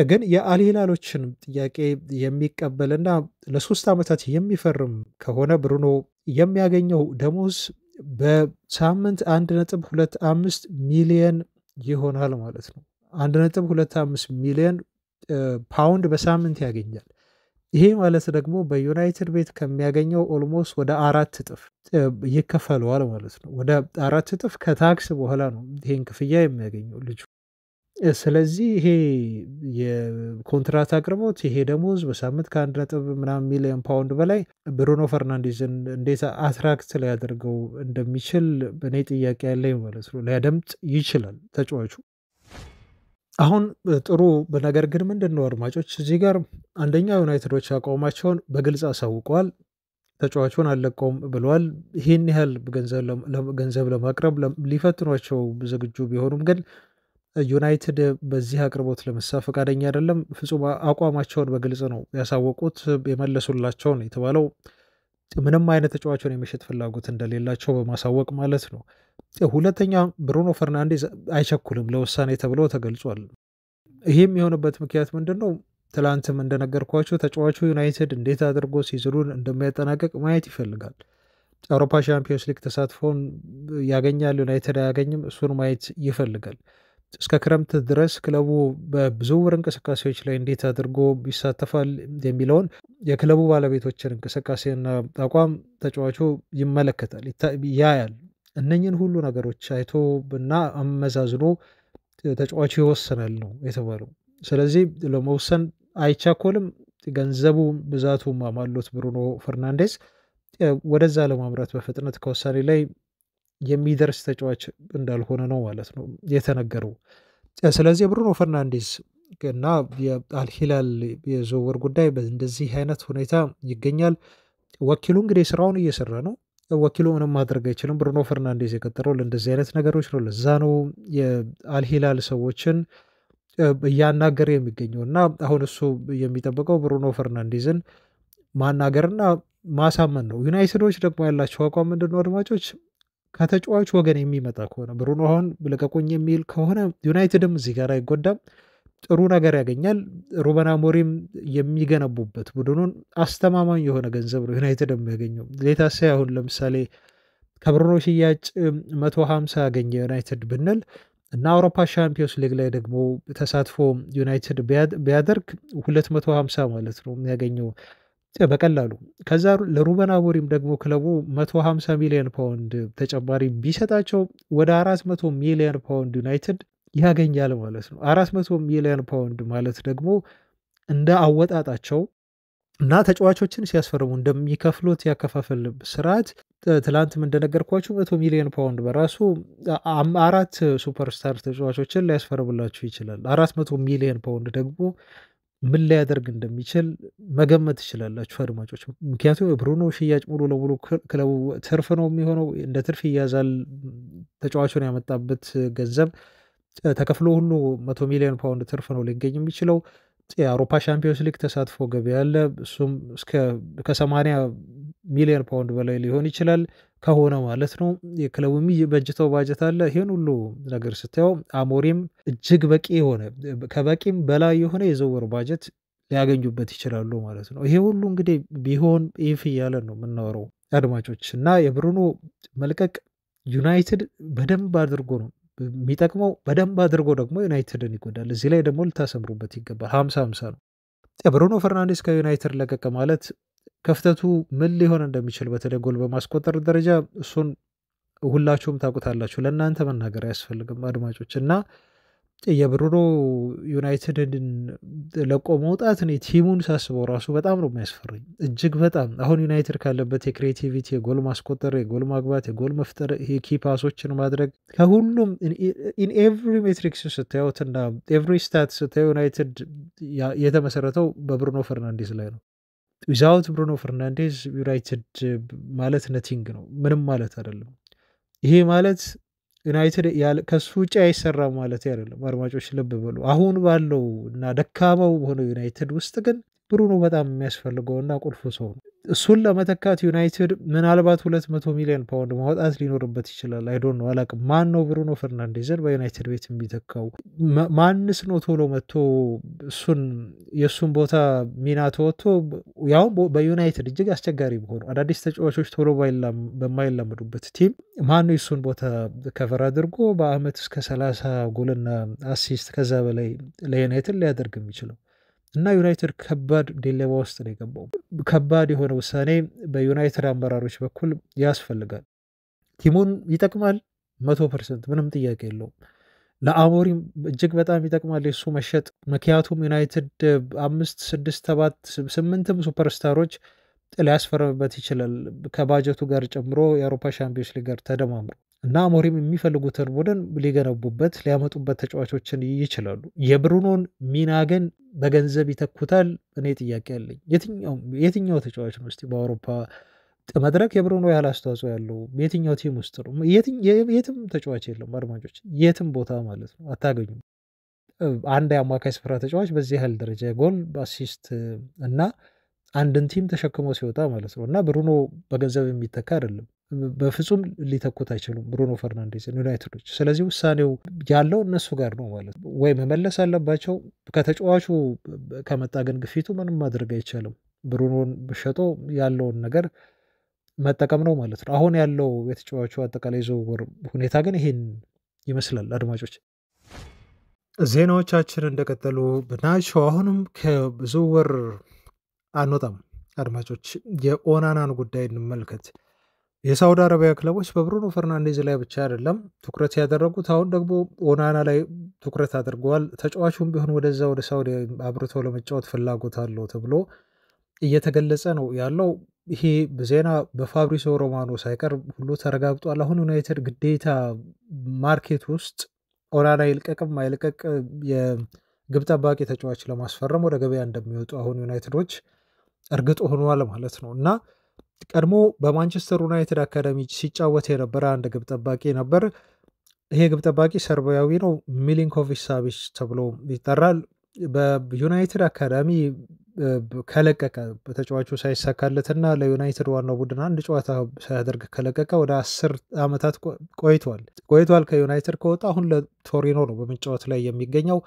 ግን የአልሂላሎችን ጥያቄ የሚቀበልና ለ3 ዓመታት የሚፈርም ከሆነ ብሩኖ የሚያገኘው ደሞዝ በሳምንት 1.25 ሚሊየን ይሆናል ማለት ነው። 1.25 ሚሊየን ፓውንድ በሳምንት ያገኛል። ይሄ ማለት ደግሞ በዩናይትድ ቤት ከሚያገኘው ኦልሞስት ወደ 4 እጥፍ ይከፈለዋል ማለት ነው። ወደ 4 እጥፍ ከታክስ በኋላ ነው ይሄን ክፍያ የሚያገኘው ልጁ። ስለዚህ ይሄ የኮንትራት አቅርቦት፣ ይሄ ደሞዝ በሳምንት ከ1 ነጥብ ምናምን ሚሊዮን ፓውንድ በላይ ብሩኖ ፈርናንዴዝን እንዴት አትራክት ሊያደርገው እንደሚችል በእኔ ጥያቄ ያለኝ ማለት ነው። ሊያደምጥ ይችላል ተጫዋቹ። አሁን ጥሩ ነገር ግን ምንድን ነው አድማጮች፣ እዚህ ጋር አንደኛ ዩናይትዶች አቋማቸውን በግልጽ አሳውቀዋል። ተጫዋቹን አልለቀውም ብለዋል። ይህን ያህል ገንዘብ ለማቅረብ ሊፈትኗቸው ዝግጁ ቢሆኑም ግን ዩናይትድ በዚህ አቅርቦት ለመሳተፍ ፈቃደኛ አይደለም። ፍጹም አቋማቸውን በግልጽ ነው ያሳወቁት። የመለሱላቸው ነው የተባለው ምንም አይነት ተጫዋቹን የመሸጥ ፍላጎት እንደሌላቸው በማሳወቅ ማለት ነው። ሁለተኛ ብሩኖ ፈርናንዴዝ አይቸኩልም ለውሳኔ ተብሎ ተገልጿል። ይህም የሆነበት ምክንያት ምንድን ነው? ትላንትም እንደነገርኳቸው ተጫዋቹ ዩናይትድ እንዴት አድርጎ ሲዝኑን እንደሚያጠናቀቅ ማየት ይፈልጋል። አውሮፓ ሻምፒዮንስ ሊግ ተሳትፎን ያገኛል፣ ዩናይትድ አያገኝም፣ እሱን ማየት ይፈልጋል። እስከ ክረምት ድረስ ክለቡ በዝውውር እንቅስቃሴዎች ላይ እንዴት አድርጎ ይሳተፋል የሚለውን የክለቡ ባለቤቶችን እንቅስቃሴና አቋም ተጫዋቹ ይመለከታል፣ ያያል። እነኝን ሁሉ ነገሮች አይቶ እና አመዛዝኖ ተጫዋቹ ይወሰናል ነው የተባለው። ስለዚህ ለመወሰን አይቻኮልም። ገንዘቡ ብዛቱ ማማሎት ብሩኖ ፈርናንዴዝ ወደዛ ለማምራት በፍጥነት ከውሳኔ ላይ የሚደርስ ተጫዋች እንዳልሆነ ነው ማለት ነው የተነገረው። ስለዚህ ብሩኖ ፈርናንዴዝ እና የአልሂላል የዝውውር ጉዳይ በእንደዚህ አይነት ሁኔታ ይገኛል። ወኪሉ እንግዲህ ስራውን እየሰራ ነው። ወኪሉ ምንም ማድረግ አይችልም። ብሩኖ ፈርናንዴዝ የቀጠረው ለእንደዚህ አይነት ነገሮች ነው። ለዛ ነው የአልሂላል ሰዎችን እያናገረ የሚገኘው እና አሁን እሱ የሚጠብቀው ብሩኖ ፈርናንዴዝን ማናገርና ማሳመን ነው። ዩናይትዶች ደግሞ ያላቸው አቋም ምንድነው አድማጮች? ከተጫዋቹ ወገን የሚመጣ ከሆነ ብሩኖ አሁን ልቀቁኝ የሚል ከሆነ ዩናይትድም እዚህ ጋር አይጎዳም፣ ጥሩ ነገር ያገኛል። ሩበን አሞሪም የሚገነቡበት ቡድኑን አስተማማኝ የሆነ ገንዘብ ነው ዩናይትድ የሚያገኘው። ሌታሴ አሁን ለምሳሌ ከብሩኖ ሽያጭ 150 ያገኘ ዩናይትድ ብንል እና አውሮፓ ሻምፒዮንስ ሊግ ላይ ደግሞ ተሳትፎ ዩናይትድ ቢያደርግ 250 ማለት ነው የሚያገኘው በቀላሉ። ከዛ ለሩበን አሞሪም ደግሞ ክለቡ 150 ሚሊዮን ፓውንድ ተጨማሪ ቢሰጣቸው ወደ 400 ሚሊዮን ፓውንድ ዩናይትድ ያገኛል ማለት ነው። 400 ሚሊዮን ፓውንድ ማለት ደግሞ እንደ አወጣጣቸው እና ተጫዋቾችን ሲያስፈርሙ እንደሚከፍሉት ያከፋፈል ስርዓት ትላንትም እንደነገርኳችሁ 100 ሚሊዮን ፓውንድ በራሱ 4 ሱፐርስታር ተጫዋቾችን ሊያስፈርምላችሁ ይችላል። 400 ሚሊዮን ፓውንድ ደግሞ ምን ሊያደርግ እንደሚችል መገመት ትችላላችሁ አድማጮች። ምክንያቱም የብሩኖ ሽያጭ ሙሉ ለሙሉ ክለቡ ትርፍ ነው የሚሆነው፣ እንደ ትርፍ ይያዛል። ተጫዋቹን ያመጣበት ገንዘብ ተከፍሎ ሁሉ 100 ሚሊዮን ፓውንድ ትርፍ ነው ሊገኝ የሚችለው። የአውሮፓ ሻምፒዮንስ ሊግ ተሳትፎ ገቢ ያለ እሱም ከ80 ሚሊዮን ፓውንድ በላይ ሊሆን ይችላል ከሆነ ማለት ነው። የክለቡ በጅተው ባጀት አለ። ይህን ሁሉ ነገር ስታየው አሞሪም እጅግ በቂ የሆነ ከበቂም በላይ የሆነ የዝውውር ባጀት ሊያገኙበት ይችላሉ ማለት ነው። ይሄ ሁሉ እንግዲህ ቢሆን ኢፍ እያለን ነው የምናወራው አድማጮች። እና የብሩኖ መልቀቅ ዩናይትድ በደንብ አድርጎ ነው የሚጠቅመው፣ በደንብ አድርጎ ደግሞ ዩናይትድን ይጎዳል። እዚህ ላይ ደግሞ ልታሰምሩበት ይገባል። 50-50 ነው። ብሩኖ ፈርናንዴዝ ከዩናይትድ ለቀቀ ማለት ክፍተቱ ምን ሊሆን እንደሚችል በተለይ ጎል በማስቆጠር ደረጃ እሱን ሁላችሁም ታውቁታላችሁ። ለእናንተ መናገር አያስፈልግም አድማጮች። እና የብሩኖ ዩናይትድን ለቆ መውጣት እኔ ቲሙን ሳስበው ራሱ በጣም ነው የሚያስፈራኝ፣ እጅግ በጣም። አሁን ዩናይትድ ካለበት የክሬቲቪቲ፣ የጎል ማስቆጠር፣ የጎል ማግባት፣ የጎል መፍጠር፣ ይሄ ኪ ፓሶችን ማድረግ ከሁሉም ኢን ኤቭሪ ሜትሪክስ ስታዩት እና ኤቭሪ ስታት ስታዩ ዩናይትድ የተመሰረተው በብሩኖ ፈርናንዴዝ ላይ ነው። ዊዛውት ብሩኖ ፈርናንዴዝ ዩናይትድ ማለት ነቲንግ ነው፣ ምንም ማለት አይደለም። ይሄ ማለት ዩናይትድ ከሱ ውጭ አይሰራም ማለት አይደለም። አድማጮች ልብ በሉ። አሁን ባለው እና ደካማው በሆነው ዩናይትድ ውስጥ ግን ብሩኖ በጣም የሚያስፈልገውና ቁልፉ ሰው ነው። እሱን ለመተካት ዩናይትድ ምናልባት 200 ሚሊዮን ፓውንድ ማውጣት ሊኖርበት ይችላል። አይዶን ነው አላቅም። ማን ነው ብሩኖ ፈርናንዴዝን በዩናይትድ ቤት የሚተካው? ማንስ ነው ቶሎ መጥቶ እሱን የእሱን ቦታ ሚና ተወጥቶ ያውም በዩናይትድ እጅግ አስቸጋሪ በሆኑ አዳዲስ ተጫዋቾች ቶሎ በማይላመዱበት ቲም ማን ነው የእሱን ቦታ ከቨር አድርጎ በአመት እስከ 30 ጎልና አሲስት ከዛ በላይ ለዩናይትድ ሊያደርግ የሚችለው? እና ዩናይትድ ከባድ ዲሌማ ውስጥ ነው የገባው። ከባድ የሆነ ውሳኔ በዩናይትድ አመራሮች በኩል ያስፈልጋል። ቲሙን ይጠቅማል 100%፣ ምንም ጥያቄ የለውም። ለአሞሪም እጅግ በጣም ይጠቅማል የሱ መሸጥ። ምክንያቱም ዩናይትድ 5 6 7 8ም ሱፐርስታሮች ሊያስፈርምበት ይችላል ከባጀቱ ጋር ጨምሮ የአውሮፓ ሻምፒዮንስ ሊግ ጋር ተደማምሮ እና አሞሪም የሚፈልጉትን ቡድን ሊገነቡበት ሊያመጡበት ተጫዋቾችን ይችላሉ። የብሩኖን ሚና ግን በገንዘብ ይተኩታል? እኔ ጥያቄ አለኝ። የትኛው ተጫዋች ነው እስቲ በአውሮፓ መድረክ የብሩኖ ያህል አስተዋጽኦ ያለው የትኛው ቲም ውስጥ ነው? የትም ተጫዋች የለም አድማጮች፣ የትም ቦታ ማለት ነው አታገኙም። አንድ የአማካይ ስፍራ ተጫዋች በዚህ ያህል ደረጃ ጎል በአሲስት እና አንድን ቲም ተሸክሞ ሲወጣ ማለት ነው። እና ብሩኖ በገንዘብ የሚተካ አይደለም፣ በፍጹም ሊተኩት አይችሉም ብሩኖ ፈርናንዴዝን ዩናይትዶች። ስለዚህ ውሳኔው ያለው እነሱ ጋር ነው ማለት ነው። ወይ መመለስ አለባቸው። ከተጫዋቹ ከመጣ ግን ግፊቱ ምንም ማድረግ አይቻልም። ብሩኖን ሸጦ ያለውን ነገር መጠቀም ነው ማለት ነው። አሁን ያለው የተጫዋቹ አጠቃላይ ዝውውር ሁኔታ ግን ይሄን ይመስላል አድማጮች። ዜናዎቻችን እንደቀጠሉ ናቸው። አሁንም ከዝውውር አንወጣም አድማጮች። የኦናናን ጉዳይ እንመልከት። የሳውዲ አረቢያ ክለቦች በብሩኖ ፈርናንዴዝ ላይ ብቻ አይደለም ትኩረት ያደረጉት፣ አሁን ደግሞ ኦናና ላይ ትኩረት አድርገዋል። ተጫዋቹም ቢሆን ወደዛ ወደ ሳውዲ አብርቶ ለመጫወት ፍላጎት አለው ተብሎ እየተገለጸ ነው ያለው። ይሄ ዜና በፋብሪሲዮ ሮማኖ ሳይቀር ሁሉ ተረጋግጧል። አሁን ዩናይትድ ግዴታ ማርኬት ውስጥ ኦናና ይልቀቅም አይልቀቅ የግብ ጠባቂ ተጫዋች ለማስፈረም ወደ ገበያ እንደሚወጡ አሁን ዩናይትዶች እርግጥ ሆኗል ማለት ነው። እና ቀድሞ በማንቸስተር ዩናይትድ አካዳሚ ሲጫወት የነበረ አንድ ግብ ጠባቂ ነበር። ይሄ ግብ ጠባቂ ሰርቢያዊ ነው፣ ሚሊንኮቪች ሳቪች ተብሎ ይጠራል። በዩናይትድ አካዳሚ ከለቀቀ በተጫዋቹ ሳይሳካለትና ለዩናይትድ ዋናው ቡድን አንድ ጨዋታ ሳያደርግ ከለቀቀ ወደ 10 ዓመታት ቆይቷል። ከዩናይትድ ከወጣ አሁን ለቶሪኖ ነው በመጫወት ላይ የሚገኘው።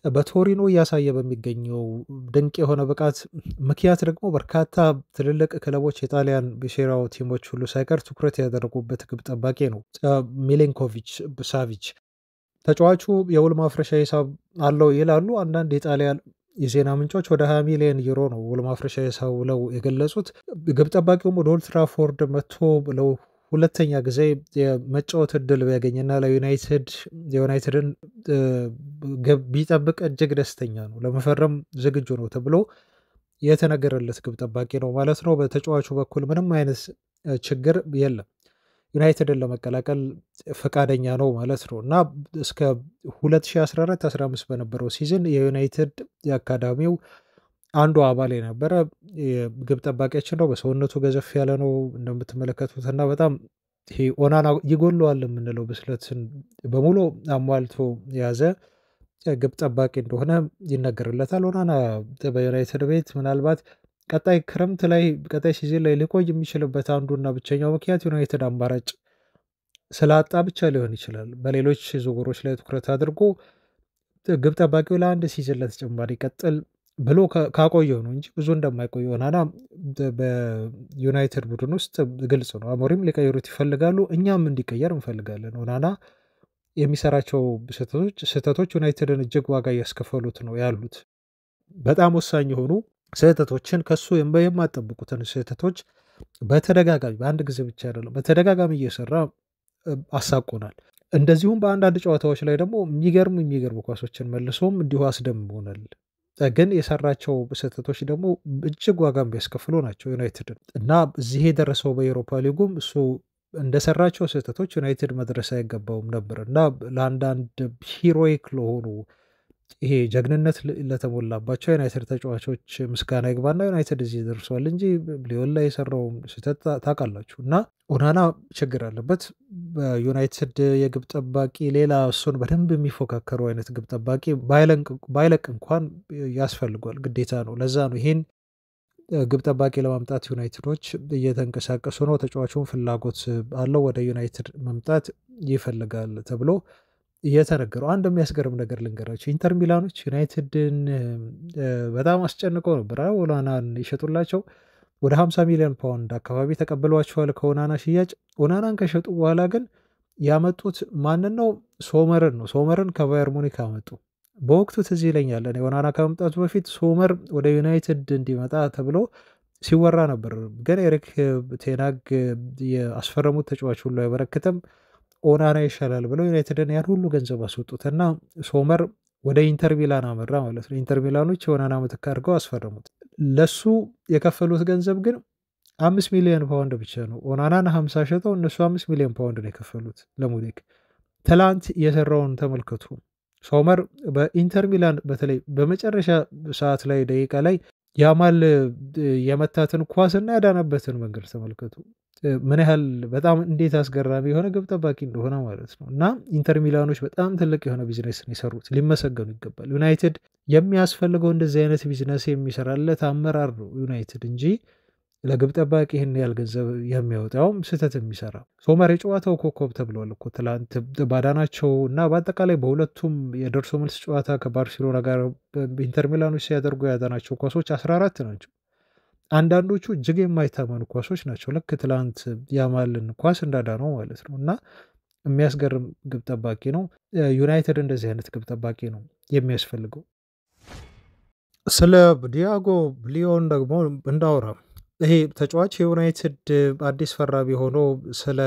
በቶሪኖ እያሳየ በሚገኘው ድንቅ የሆነ ብቃት ምክንያት ደግሞ በርካታ ትልልቅ ክለቦች የጣሊያን ብሔራዊ ቲሞች ሁሉ ሳይቀር ትኩረት ያደረጉበት ግብ ጠባቂ ነው ሚሊንኮቪች ሳቪች። ተጫዋቹ የውል ማፍረሻ ሂሳብ አለው ይላሉ አንዳንድ የጣሊያን የዜና ምንጮች። ወደ 20 ሚሊዮን ዩሮ ነው ውል ማፍረሻ ሂሳብ ብለው የገለጹት። ግብ ጠባቂውም ወደ ኦልድ ትራፎርድ መጥቶ ብለው ሁለተኛ ጊዜ የመጫወት እድል ቢያገኝና የዩናይትድን ግብ ቢጠብቅ እጅግ ደስተኛ ነው፣ ለመፈረም ዝግጁ ነው ተብሎ የተነገረለት ግብ ጠባቂ ነው ማለት ነው። በተጫዋቹ በኩል ምንም አይነት ችግር የለም፣ ዩናይትድን ለመቀላቀል ፈቃደኛ ነው ማለት ነው። እና እስከ 2014-15 በነበረው ሲዝን የዩናይትድ የአካዳሚው አንዱ አባል የነበረ ግብ ጠባቂያችን ነው። በሰውነቱ ገዘፍ ያለ ነው እንደምትመለከቱት እና በጣም ይሄ ኦናና ይጎለዋል የምንለው ብስለትን በሙሉ አሟልቶ የያዘ ግብ ጠባቂ እንደሆነ ይነገርለታል። ኦናና በዩናይትድ ቤት ምናልባት ቀጣይ ክረምት ላይ ቀጣይ ሲዝን ላይ ሊቆይ የሚችልበት አንዱና ብቸኛው ምክንያት ዩናይትድ አማራጭ ስላጣ ብቻ ሊሆን ይችላል። በሌሎች ዝውውሮች ላይ ትኩረት አድርጎ ግብ ጠባቂው ለአንድ ሲዝን ለተጨማሪ ቀጥል ብሎ ካቆየው ነው እንጂ ብዙ እንደማይቆየው ኦናና በዩናይትድ ቡድን ውስጥ ግልጽ ነው። አሞሪም ሊቀይሩት ይፈልጋሉ፣ እኛም እንዲቀየር እንፈልጋለን። ኦናና የሚሰራቸው ስህተቶች ዩናይትድን እጅግ ዋጋ እያስከፈሉት ነው ያሉት። በጣም ወሳኝ የሆኑ ስህተቶችን ከሱ የማጠብቁትን ስህተቶች በተደጋጋሚ በአንድ ጊዜ ብቻ አይደለም በተደጋጋሚ እየሰራ አሳቆናል። እንደዚሁም በአንዳንድ ጨዋታዎች ላይ ደግሞ የሚገርሙ ኳሶችን መልሶም እንዲሁ አስደምሞናል። ግን የሰራቸው ስህተቶች ደግሞ እጅግ ዋጋ የሚያስከፍሉ ናቸው ዩናይትድን እና እዚህ የደረሰው በኤውሮፓ ሊጉም እሱ እንደሰራቸው ስህተቶች ዩናይትድ መድረስ አይገባውም ነበር እና ለአንዳንድ ሂሮይክ ለሆኑ ይሄ ጀግንነት ለተሞላባቸው ዩናይትድ ተጫዋቾች ምስጋና ይግባና ዩናይትድ እዚህ ደርሷል እንጂ ሊዮን ላይ የሰራው ስህተት ታውቃላችሁ። እና ኦናና ችግር አለበት። በዩናይትድ የግብ ጠባቂ ሌላ እሱን በደንብ የሚፎካከሩ አይነት ግብ ጠባቂ ባይለቅ እንኳን ያስፈልጓል፣ ግዴታ ነው። ለዛ ነው ይሄን ግብ ጠባቂ ለማምጣት ዩናይትዶች እየተንቀሳቀሱ ነው። ተጫዋቹን ፍላጎት አለው፣ ወደ ዩናይትድ መምጣት ይፈልጋል ተብሎ እየተነገረው። አንድ የሚያስገርም ነገር ልንገራቸው። ኢንተር ሚላኖች ዩናይትድን በጣም አስጨንቀው ነበር። ኦናናን ይሸጡላቸው ወደ 50 ሚሊዮን ፓውንድ አካባቢ ተቀብሏቸዋል ከኦናና ሽያጭ። ኦናናን ከሸጡ በኋላ ግን ያመጡት ማንን ነው? ሶመርን ነው። ሶመርን ከባየር ሙኒክ አመጡ። በወቅቱ ትዝ ይለኛል እኔ ኦናና ከመምጣቱ በፊት ሶመር ወደ ዩናይትድ እንዲመጣ ተብሎ ሲወራ ነበር። ግን ኤሪክ ቴናግ የአስፈረሙት ተጫዋች ሁሉ አይበረክትም፣ ኦናና ይሻላል ብለው ዩናይትድን ያን ሁሉ ገንዘብ አስወጡትና ሶመር ወደ ኢንተር ሚላን አመራ ማለት ነው። ኢንተር ሚላኖች የኦናና ምትክ አድርገው አስፈረሙት። ለሱ የከፈሉት ገንዘብ ግን 5 ሚሊዮን ፓውንድ ብቻ ነው። ኦናናን 50 ሸጠው እነሱ 5 ሚሊዮን ፓውንድ ነው የከፈሉት ለሙኒክ። ትላንት የሰራውን ተመልከቱ። ሶመር በኢንተር ሚላን በተለይ በመጨረሻ ሰዓት ላይ ደቂቃ ላይ ያማል የመታትን ኳስና ያዳነበትን መንገድ ተመልከቱ። ምን ያህል በጣም እንዴት አስገራሚ የሆነ ግብ ጠባቂ እንደሆነ ማለት ነው። እና ኢንተር ሚላኖች በጣም ትልቅ የሆነ ቢዝነስን የሰሩት፣ ሊመሰገኑ ይገባል። ዩናይትድ የሚያስፈልገው እንደዚህ አይነት ቢዝነስ የሚሰራለት አመራር ነው ዩናይትድ እንጂ ለግብ ጠባቂ ይህን ያህል ገንዘብ የሚያወጣውም ስህተት የሚሰራ። ሶመር የጨዋታው ኮከብ ተብለዋል እኮ ትላንት ባዳናቸው እና በአጠቃላይ በሁለቱም የደርሶ መልስ ጨዋታ ከባርሴሎና ጋር ኢንተር ሚላኖች ሲያደርጉ ያዳናቸው ኳሶች 14 ናቸው። አንዳንዶቹ እጅግ የማይታመኑ ኳሶች ናቸው። ልክ ትላንት ያማልን ኳስ እንዳዳነው ማለት ነው። እና የሚያስገርም ግብ ጠባቂ ነው። ዩናይትድ እንደዚህ አይነት ግብ ጠባቂ ነው የሚያስፈልገው። ስለ ዲያጎ ሊዮን ደግሞ እንዳወራ ይሄ ተጫዋች የዩናይትድ አዲስ ፈራሚ ሆኖ ስለ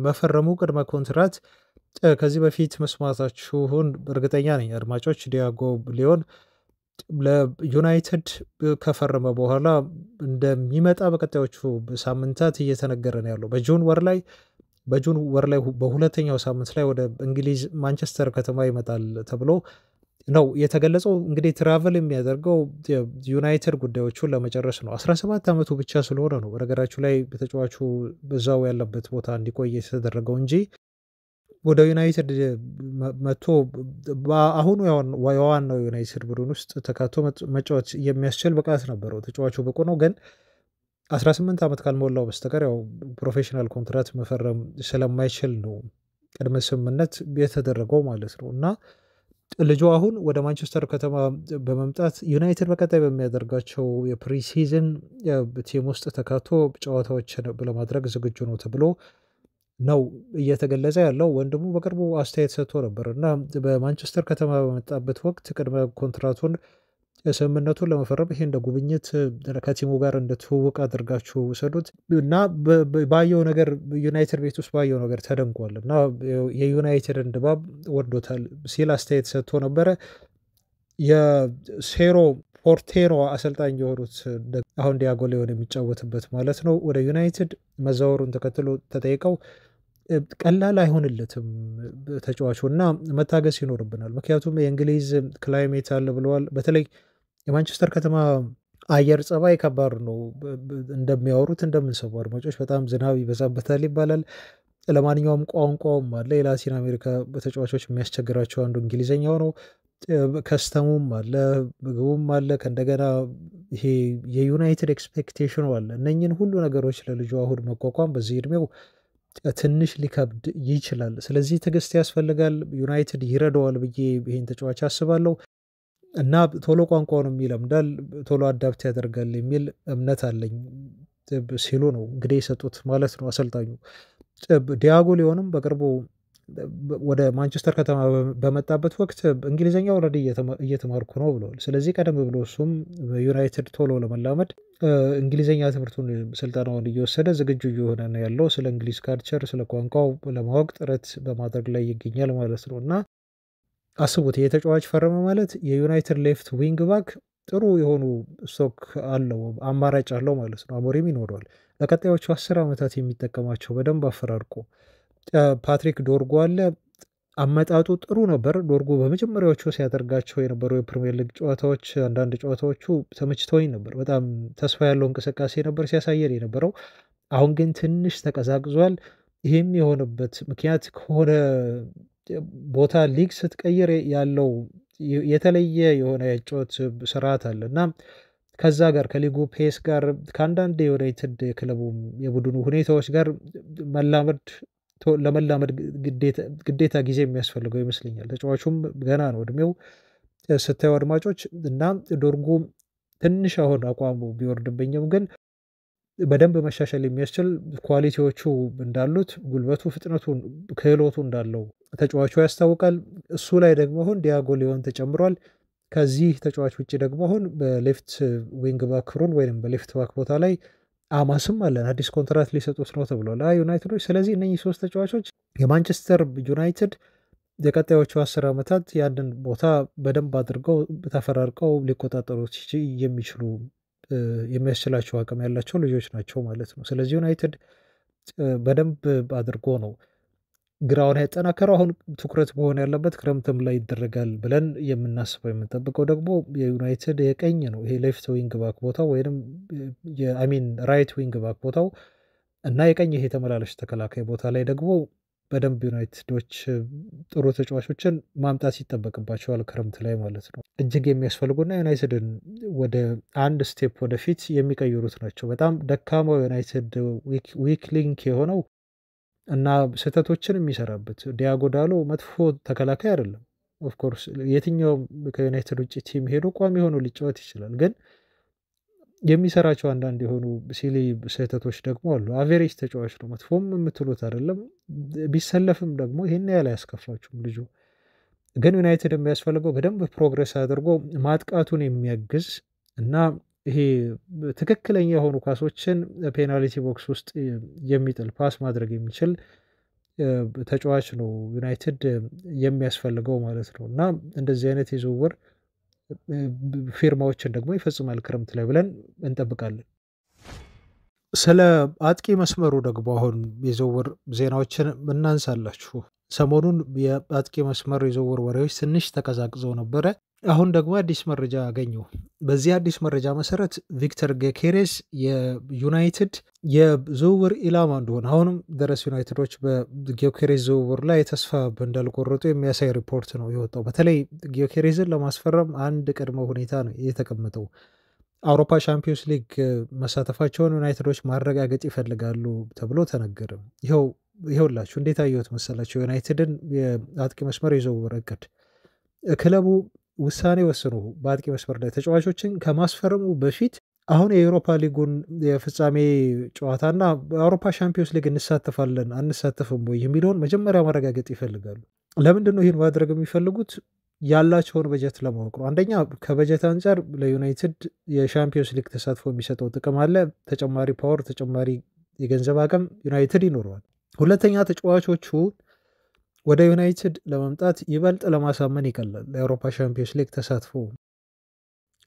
መፈረሙ ቅድመ ኮንትራት ከዚህ በፊት መስማታችሁን እርግጠኛ ነኝ አድማጮች። ዲያጎ ሊዮን ለዩናይትድ ከፈረመ በኋላ እንደሚመጣ በቀጣዮቹ ሳምንታት እየተነገረ ነው ያለው። በጁን ወር ላይ በሁለተኛው ሳምንት ላይ ወደ እንግሊዝ ማንቸስተር ከተማ ይመጣል ተብሎ ነው የተገለጸው። እንግዲህ ትራቨል የሚያደርገው ዩናይትድ ጉዳዮቹን ለመጨረስ ነው። 17 ዓመቱ ብቻ ስለሆነ ነው በነገራችሁ ላይ ተጫዋቹ በዛው ያለበት ቦታ እንዲቆይ የተደረገው እንጂ ወደ ዩናይትድ መጥቶ አሁኑ የዋናው ዩናይትድ ቡድን ውስጥ ተካቶ መጫወት የሚያስችል ብቃት ነበረው። ተጫዋቹ ብቁ ነው፣ ግን 18 ዓመት ካልሞላው በስተቀር ያው ፕሮፌሽናል ኮንትራት መፈረም ስለማይችል ነው ቅድመ ስምምነት የተደረገው ማለት ነው። እና ልጁ አሁን ወደ ማንቸስተር ከተማ በመምጣት ዩናይትድ በቀጣይ በሚያደርጋቸው የፕሪሲዝን ቲም ውስጥ ተካቶ ጨዋታዎችን ለማድረግ ዝግጁ ነው ተብሎ ነው እየተገለጸ ያለው። ወንድሙ በቅርቡ አስተያየት ሰጥቶ ነበር እና በማንቸስተር ከተማ በመጣበት ወቅት ቅድመ ኮንትራቱን ስምምነቱን ለመፈረም ይሄ እንደ ጉብኝት ከቲሙ ጋር እንደ ትውውቅ አድርጋችሁ ውሰዱት እና ባየው ነገር ዩናይትድ ቤት ውስጥ ባየው ነገር ተደንቋል እና የዩናይትድን ድባብ ወዶታል ሲል አስተያየት ሰጥቶ ነበረ። የሴሮ ፖርቴሮ አሰልጣኝ የሆኑት አሁን ዲያጎ ሊዮን የሚጫወትበት ማለት ነው ወደ ዩናይትድ መዛወሩን ተከትሎ ተጠይቀው ቀላል አይሆንለትም ተጫዋቹ እና መታገስ ይኖርብናል፣ ምክንያቱም የእንግሊዝ ክላይሜት አለ ብለዋል። በተለይ የማንቸስተር ከተማ አየር ጸባይ ከባድ ነው እንደሚያወሩት እንደምንሰሙ አድማጮች፣ በጣም ዝናብ ይበዛበታል ይባላል። ለማንኛውም ቋንቋውም አለ። የላቲን አሜሪካ ተጫዋቾች የሚያስቸግራቸው አንዱ እንግሊዝኛው ነው። ከስተሙም አለ፣ ምግቡም አለ፣ ከእንደገና ይሄ የዩናይትድ ኤክስፔክቴሽኑ አለ። እነኝን ሁሉ ነገሮች ለልጁ አሁን መቋቋም በዚህ እድሜው ትንሽ ሊከብድ ይችላል። ስለዚህ ትዕግስት ያስፈልጋል። ዩናይትድ ይረዳዋል ብዬ ይህን ተጫዋች አስባለሁ እና ቶሎ ቋንቋውንም ይለምዳል፣ ቶሎ አዳፕት ያደርጋል የሚል እምነት አለኝ ሲሉ ነው እንግዲህ የሰጡት ማለት ነው አሰልጣኙ። ዲያጎ ሊዮንም በቅርቡ ወደ ማንቸስተር ከተማ በመጣበት ወቅት እንግሊዝኛ ኦልሬዲ እየተማርኩ ነው ብለዋል። ስለዚህ ቀደም ብሎ እሱም በዩናይትድ ቶሎ ለመላመድ እንግሊዝኛ ትምህርቱን ስልጠናውን እየወሰደ ዝግጁ እየሆነ ነው ያለው። ስለ እንግሊዝ ካልቸር፣ ስለ ቋንቋው ለማወቅ ጥረት በማድረግ ላይ ይገኛል ማለት ነው። እና አስቡት የተጫዋች ፈረመ ማለት የዩናይትድ ሌፍት ዊንግ ባክ ጥሩ የሆኑ ስቶክ አለው፣ አማራጭ አለው ማለት ነው። አሞሪም ይኖረዋል ለቀጣዮቹ 10 ዓመታት የሚጠቀማቸው በደንብ አፈራርቆ። ፓትሪክ ዶርጎ አለ። አመጣጡ ጥሩ ነበር። ዶርጎ በመጀመሪያዎቹ ሲያደርጋቸው የነበሩ የፕሪሚየር ሊግ ጨዋታዎች አንዳንድ ጨዋታዎቹ ተመችተውኝ ነበር። በጣም ተስፋ ያለው እንቅስቃሴ ነበር ሲያሳየን የነበረው። አሁን ግን ትንሽ ተቀዛቅዟል። ይህም የሆነበት ምክንያት ከሆነ ቦታ ሊግ ስትቀይር ያለው የተለየ የሆነ የጨዋታ ስርዓት አለ እና ከዛ ጋር ከሊጉ ፔስ ጋር ከአንዳንድ የዩናይትድ የክለቡ የቡድኑ ሁኔታዎች ጋር ለመላመድ ግዴታ ጊዜ የሚያስፈልገው ይመስለኛል። ተጫዋቹም ገና ነው እድሜው ስታዩ አድማጮች። እና ዶርጉ ትንሽ አሁን አቋሙ ቢወርድብኝም ግን በደንብ መሻሻል የሚያስችል ኳሊቲዎቹ እንዳሉት፣ ጉልበቱ፣ ፍጥነቱን፣ ክህሎቱ እንዳለው ተጫዋቹ ያስታውቃል። እሱ ላይ ደግሞ አሁን ዲያጎ ሊዮን ተጨምሯል። ከዚህ ተጫዋች ውጭ ደግሞ አሁን በሌፍት ዊንግ ባክ ሮል ወይም በሌፍት ባክ ቦታ ላይ አማስም አለን አዲስ ኮንትራት ሊሰጡት ነው ተብሏል ዩናይትዶች። ስለዚህ እነኚህ 3 ተጫዋቾች የማንቸስተር ዩናይትድ የቀጣዮቹ 10 ዓመታት ያንን ቦታ በደንብ አድርገው ተፈራርቀው ሊቆጣጠሩት የሚችሉ የሚያስችላቸው አቅም ያላቸው ልጆች ናቸው ማለት ነው። ስለዚህ ዩናይትድ በደንብ አድርጎ ነው ግራውን ያጠናከረው። አሁን ትኩረት መሆን ያለበት ክረምትም ላይ ይደረጋል ብለን የምናስበው የምንጠብቀው ደግሞ የዩናይትድ የቀኝ ነው። ይሄ ሌፍት ዊንግ ባክ ቦታው ወይም የአሚን ራይት ዊንግ ባክ ቦታው እና የቀኝ ይሄ ተመላላሽ ተከላካይ ቦታ ላይ ደግሞ በደንብ ዩናይትዶች ጥሩ ተጫዋቾችን ማምጣት ይጠበቅባቸዋል ክረምት ላይ ማለት ነው። እጅግ የሚያስፈልጉና ዩናይትድን ወደ አንድ ስቴፕ ወደፊት የሚቀይሩት ናቸው። በጣም ደካማው ዩናይትድ ዊክ ሊንክ የሆነው እና ስህተቶችን የሚሰራበት ዲያጎ ዳሎ መጥፎ ተከላካይ አይደለም። ኦፍኮርስ የትኛውም ከዩናይትድ ውጭ ቲም ሄዶ ቋሚ ሆኖ ሊጫወት ይችላል። ግን የሚሰራቸው አንዳንድ የሆኑ ሲሊ ስህተቶች ደግሞ አሉ። አቬሬጅ ተጫዋች ነው፣ መጥፎም የምትሉት አይደለም። ቢሰለፍም ደግሞ ይሄን ያህል አያስከፋችሁም ልጁ። ግን ዩናይትድ የሚያስፈልገው በደንብ ፕሮግረስ አድርጎ ማጥቃቱን የሚያግዝ እና ይሄ ትክክለኛ የሆኑ ኳሶችን ፔናልቲ ቦክስ ውስጥ የሚጥል ፓስ ማድረግ የሚችል ተጫዋች ነው ዩናይትድ የሚያስፈልገው ማለት ነው። እና እንደዚህ አይነት የዝውውር ፊርማዎችን ደግሞ ይፈጽማል ክረምት ላይ ብለን እንጠብቃለን። ስለ አጥቂ መስመሩ ደግሞ አሁን የዝውውር ዜናዎችን እናንሳላችሁ። ሰሞኑን የአጥቂ መስመር የዝውውር ወሬዎች ትንሽ ተቀዛቅዘው ነበረ። አሁን ደግሞ አዲስ መረጃ አገኘሁ። በዚህ አዲስ መረጃ መሰረት ቪክተር ጌኬሬስ የዩናይትድ የዝውውር ኢላማ እንደሆነ አሁንም ድረስ ዩናይትዶች በጌኬሬስ ዝውውር ላይ ተስፋ እንዳልቆረጡ የሚያሳይ ሪፖርት ነው የወጣው። በተለይ ጌኬሬስን ለማስፈረም አንድ ቅድመ ሁኔታ ነው የተቀመጠው። አውሮፓ ሻምፒዮንስ ሊግ መሳተፋቸውን ዩናይትዶች ማረጋገጥ ይፈልጋሉ ተብሎ ተነገረ። ይኸውላችሁ እንዴት አየሁት መሰላቸው ዩናይትድን የአጥቂ መስመር የዝውውር እቅድ ክለቡ ውሳኔ ወስኖ በአጥቂ መስመር ላይ ተጫዋቾችን ከማስፈረሙ በፊት አሁን የአውሮፓ ሊጉን የፍጻሜ ጨዋታና በአውሮፓ ሻምፒዮንስ ሊግ እንሳተፋለን አንሳተፍም ወይ የሚለውን መጀመሪያ ማረጋገጥ ይፈልጋሉ። ለምንድን ነው ይህን ማድረግ የሚፈልጉት? ያላቸውን በጀት ለማወቅ ነው። አንደኛ ከበጀት አንጻር ለዩናይትድ የሻምፒዮንስ ሊግ ተሳትፎ የሚሰጠው ጥቅም አለ። ተጨማሪ ፓወር፣ ተጨማሪ የገንዘብ አቅም ዩናይትድ ይኖረዋል። ሁለተኛ ተጫዋቾቹ ወደ ዩናይትድ ለመምጣት ይበልጥ ለማሳመን ይቀላል። ለአውሮፓ ሻምፒዮንስ ሊግ ተሳትፎ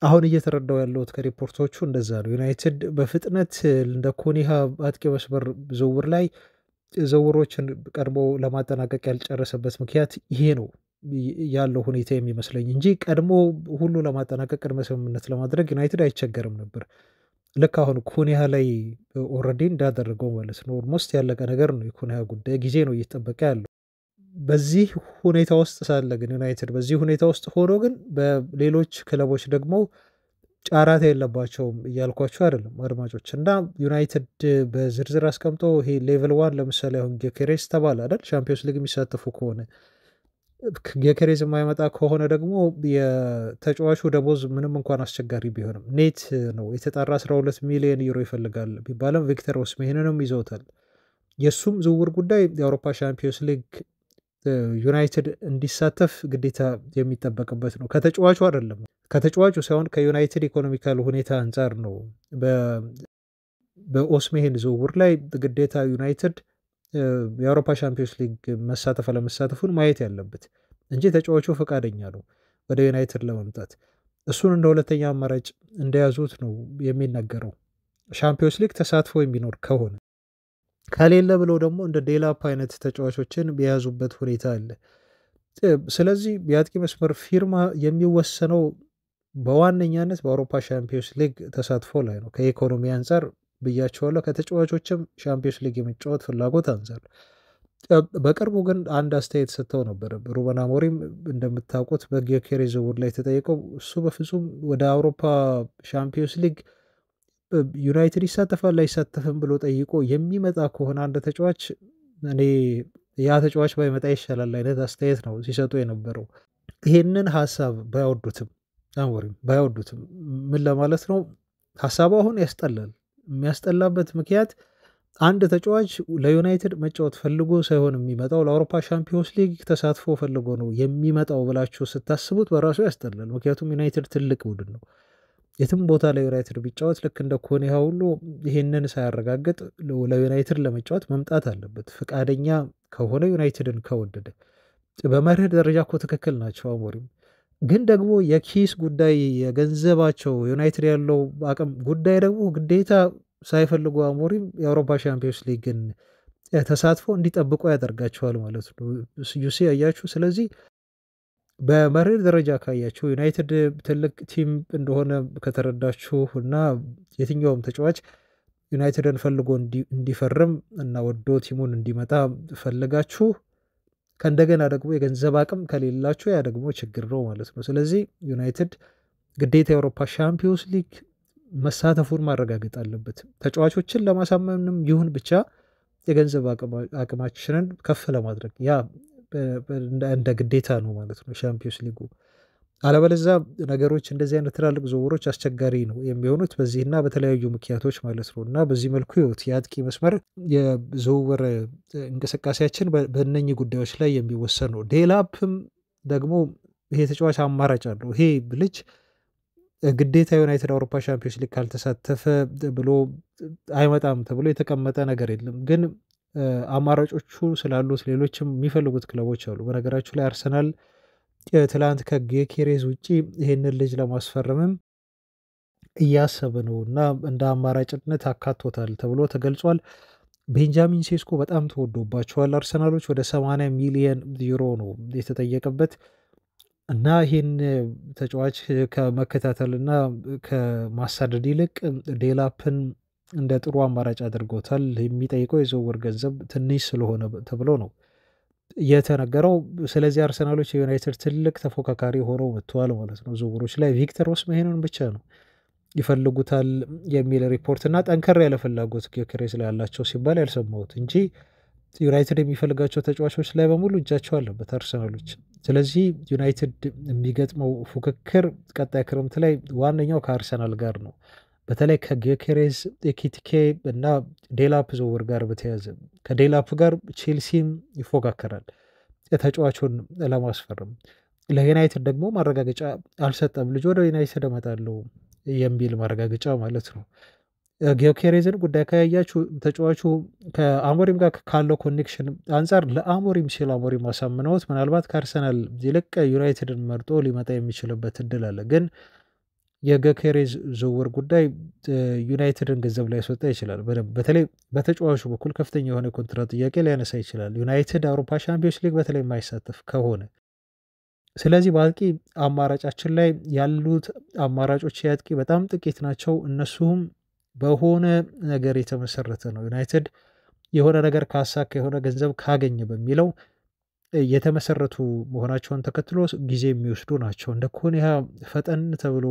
አሁን እየተረዳው ያለሁት ከሪፖርቶቹ እንደዛ ነው። ዩናይትድ በፍጥነት እንደ ኮኒሃ አጥቂ መስመር ዝውውር ላይ ዝውውሮችን ቀድሞ ለማጠናቀቅ ያልጨረሰበት ምክንያት ይሄ ነው ያለው ሁኔታ የሚመስለኝ እንጂ ቀድሞ ሁሉ ለማጠናቀቅ ቅድመ ስምምነት ለማድረግ ዩናይትድ አይቸገርም ነበር። ልክ አሁን ኩኒሃ ላይ ኦልሬዲ እንዳደረገው ማለት ነው። ኦልሞስት ያለቀ ነገር ነው። የኩኒሃ ጉዳይ ጊዜ ነው እየተጠበቀ ያለው። በዚህ ሁኔታ ውስጥ ሳለ ግን ዩናይትድ በዚህ ሁኔታ ውስጥ ሆኖ ግን በሌሎች ክለቦች ደግሞ ጫራታ የለባቸውም እያልኳቸው አይደለም አድማጮች። እና ዩናይትድ በዝርዝር አስቀምጦ ይሄ ሌቭል 1 ለምሳሌ አሁን ጌኬሬስ ተባለ አይደል? ሻምፒዮንስ ሊግ የሚሳተፉ ከሆነ ጌኬሬስ የማይመጣ ከሆነ ደግሞ የተጫዋቹ ደሞዝ ምንም እንኳን አስቸጋሪ ቢሆንም ኔት ነው የተጣራ 12 ሚሊዮን ዩሮ ይፈልጋል ቢባልም ቪክተር ኦስሜሄንንም ይዘውታል። የእሱም ዝውውር ጉዳይ የአውሮፓ ሻምፒዮንስ ሊግ ዩናይትድ እንዲሳተፍ ግዴታ የሚጠበቅበት ነው። ከተጫዋቹ አይደለም፣ ከተጫዋቹ ሳይሆን ከዩናይትድ ኢኮኖሚካል ሁኔታ አንፃር ነው። በኦስሜሄን ዝውውር ላይ ግዴታ ዩናይትድ የአውሮፓ ሻምፒዮንስ ሊግ መሳተፍ አለመሳተፉን ማየት ያለበት እንጂ ተጫዋቹ ፈቃደኛ ነው ወደ ዩናይትድ ለመምጣት። እሱን እንደ ሁለተኛ አማራጭ እንደያዙት ነው የሚነገረው። ሻምፒዮንስ ሊግ ተሳትፎ የሚኖር ከሆነ ከሌለ ብለው ደግሞ እንደ ዴላፕ አይነት ተጫዋቾችን የያዙበት ሁኔታ አለ። ስለዚህ የአጥቂ መስመር ፊርማ የሚወሰነው በዋነኛነት በአውሮፓ ሻምፒዮንስ ሊግ ተሳትፎ ላይ ነው። ከኢኮኖሚ አንጻር ብያቸዋለሁ፣ ከተጫዋቾችም ሻምፒዮንስ ሊግ የመጫወት ፍላጎት አንጻር። በቅርቡ ግን አንድ አስተያየት ሰጥተው ነበር ሩበን አሞሪም። እንደምታውቁት በጊዮኬሬዝ ዝውውር ላይ ተጠይቀው እሱ በፍጹም ወደ አውሮፓ ሻምፒዮንስ ሊግ ዩናይትድ ይሳተፋል አይሳተፍም ብሎ ጠይቆ የሚመጣ ከሆነ አንድ ተጫዋች እኔ ያ ተጫዋች ባይመጣ ይሻላል አይነት አስተያየት ነው ሲሰጡ የነበረው። ይሄንን ሀሳብ ባይወዱትም አሞሪም ባይወዱትም ምን ለማለት ነው ሀሳቡ አሁን ያስጠላል። የሚያስጠላበት ምክንያት አንድ ተጫዋች ለዩናይትድ መጫወት ፈልጎ ሳይሆን የሚመጣው ለአውሮፓ ሻምፒዮንስ ሊግ ተሳትፎ ፈልጎ ነው የሚመጣው ብላችሁ ስታስቡት በራሱ ያስጠላል። ምክንያቱም ዩናይትድ ትልቅ ቡድን ነው። የትም ቦታ ለዩናይትድ ቢጫወት ልክ እንደ ኮኔሃ ሁሉ ይህንን ሳያረጋግጥ ለዩናይትድ ለመጫወት መምጣት አለበት። ፈቃደኛ ከሆነ ዩናይትድን ከወደደ በመርህ ደረጃ እኮ ትክክል ናቸው አሞሪም። ግን ደግሞ የኪስ ጉዳይ የገንዘባቸው ዩናይትድ ያለው አቅም ጉዳይ ደግሞ ግዴታ ሳይፈልጉ አሞሪም የአውሮፓ ሻምፒዮንስ ሊግን ተሳትፎ እንዲጠብቁ ያደርጋቸዋል ማለት ነው። ዩሲ ያያችሁ። ስለዚህ በመርህ ደረጃ ካያችሁ ዩናይትድ ትልቅ ቲም እንደሆነ ከተረዳችሁ እና የትኛውም ተጫዋች ዩናይትድን ፈልጎ እንዲፈርም እና ወዶ ቲሙን እንዲመጣ ፈልጋችሁ ከእንደገና ደግሞ የገንዘብ አቅም ከሌላችሁ ያ ደግሞ ችግር ነው ማለት ነው። ስለዚህ ዩናይትድ ግዴታ የአውሮፓ ሻምፒዮንስ ሊግ መሳተፉን ማረጋገጥ አለበት። ተጫዋቾችን ለማሳመንም ይሁን ብቻ የገንዘብ አቅማችንን ከፍ ለማድረግ ያ እንደ ግዴታ ነው ማለት ነው ሻምፒዮንስ ሊጉ። አለበለዚያ ነገሮች እንደዚህ አይነት ትላልቅ ዝውውሮች አስቸጋሪ ነው የሚሆኑት በዚህና በተለያዩ ምክንያቶች ማለት ነው። እና በዚህ መልኩ ይወት የአጥቂ መስመር የዝውውር እንቅስቃሴያችን በእነኚህ ጉዳዮች ላይ የሚወሰን ነው። ዴላፕም ደግሞ ይሄ ተጫዋች አማራጭ አለው። ይሄ ልጅ ግዴታ ዩናይትድ አውሮፓ ሻምፒዮንስ ሊግ ካልተሳተፈ ብሎ አይመጣም ተብሎ የተቀመጠ ነገር የለም። ግን አማራጮቹ ስላሉት ሌሎችም የሚፈልጉት ክለቦች አሉ። በነገራችሁ ላይ አርሰናል ትላንት ከጊዮኬሬዝ ውጪ ይሄንን ልጅ ለማስፈረምም እያሰበ ነው እና እንደ አማራጭነት አካቶታል ተብሎ ተገልጿል። ቤንጃሚን ሴስኮ በጣም ተወዶባቸዋል አርሰናሎች። ወደ 80 ሚሊዮን ዩሮ ነው የተጠየቀበት እና ይህን ተጫዋች ከመከታተልና ከማሳደድ ይልቅ ዴላፕን እንደ ጥሩ አማራጭ አድርጎታል። የሚጠይቀው የዝውውር ገንዘብ ትንሽ ስለሆነ ተብሎ ነው የተነገረው። ስለዚህ አርሰናሎች የዩናይትድ ትልቅ ተፎካካሪ ሆነው መጥተዋል ማለት ነው። ዝውውሮች ላይ ቪክተር ኦስሜሄንን ብቻ ነው ይፈልጉታል የሚል ሪፖርት እና ጠንከር ያለ ፍላጎት ጊዮኬሬዝ ላይ ያላቸው ሲባል ያልሰማሁት እንጂ ዩናይትድ የሚፈልጋቸው ተጫዋቾች ላይ በሙሉ እጃቸው አለበት አርሰናሎች። ስለዚህ ዩናይትድ የሚገጥመው ፉክክር ቀጣይ ክረምት ላይ ዋነኛው ከአርሰናል ጋር ነው። በተለይ ከጊዮኬሬዝ ኤኪቲኬ እና ዴላፕ ዝውውር ጋር በተያያዘ ከዴላፕ ጋር ቼልሲም ይፎካከራል ተጫዋቹን ለማስፈረም። ለዩናይትድ ደግሞ ማረጋገጫ አልሰጠም። ልጅ ወደ ዩናይትድ እመጣለሁ የሚል ማረጋገጫ ማለት ነው። ጊዮኬሬዝን ጉዳይ ካያያችሁ ተጫዋቹ ከአሞሪም ጋር ካለው ኮኔክሽን አንጻር ለአሞሪም ሲል አሞሪም አሳምነውት ምናልባት ከአርሰናል ይልቅ ዩናይትድን መርጦ ሊመጣ የሚችልበት እድል አለ። ግን የጊዮኬሬዝ ዝውውር ጉዳይ ዩናይትድን ገንዘብ ላይ ያስወጣ ይችላል። በተለይ በተጫዋቹ በኩል ከፍተኛ የሆነ ኮንትራት ጥያቄ ሊያነሳ ይችላል ዩናይትድ አውሮፓ ሻምፒዮንስ ሊግ በተለይ የማይሳተፍ ከሆነ። ስለዚህ በአጥቂ አማራጫችን ላይ ያሉት አማራጮች የአጥቂ በጣም ጥቂት ናቸው። እነሱም በሆነ ነገር የተመሰረተ ነው። ዩናይትድ የሆነ ነገር ካሳካ የሆነ ገንዘብ ካገኘ በሚለው የተመሰረቱ መሆናቸውን ተከትሎ ጊዜ የሚወስዱ ናቸው። እንደ ኮኔሃ ፈጠን ተብሎ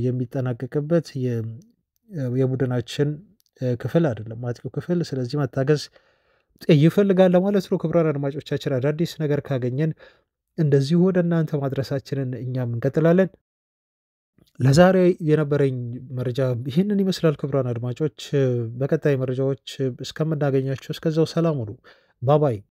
የሚጠናቀቅበት የቡድናችን ክፍል አይደለም አጥቂው ክፍል። ስለዚህ መታገዝ ይፈልጋል ለማለት ነው። ክቡራን አድማጮቻችን አዳዲስ ነገር ካገኘን እንደዚሁ ወደ እናንተ ማድረሳችንን እኛም እንቀጥላለን። ለዛሬ የነበረኝ መረጃ ይህንን ይመስላል። ክቡራን አድማጮች በቀጣይ መረጃዎች እስከምናገኛቸው እስከዛው ሰላም ሁኑ። ባባይ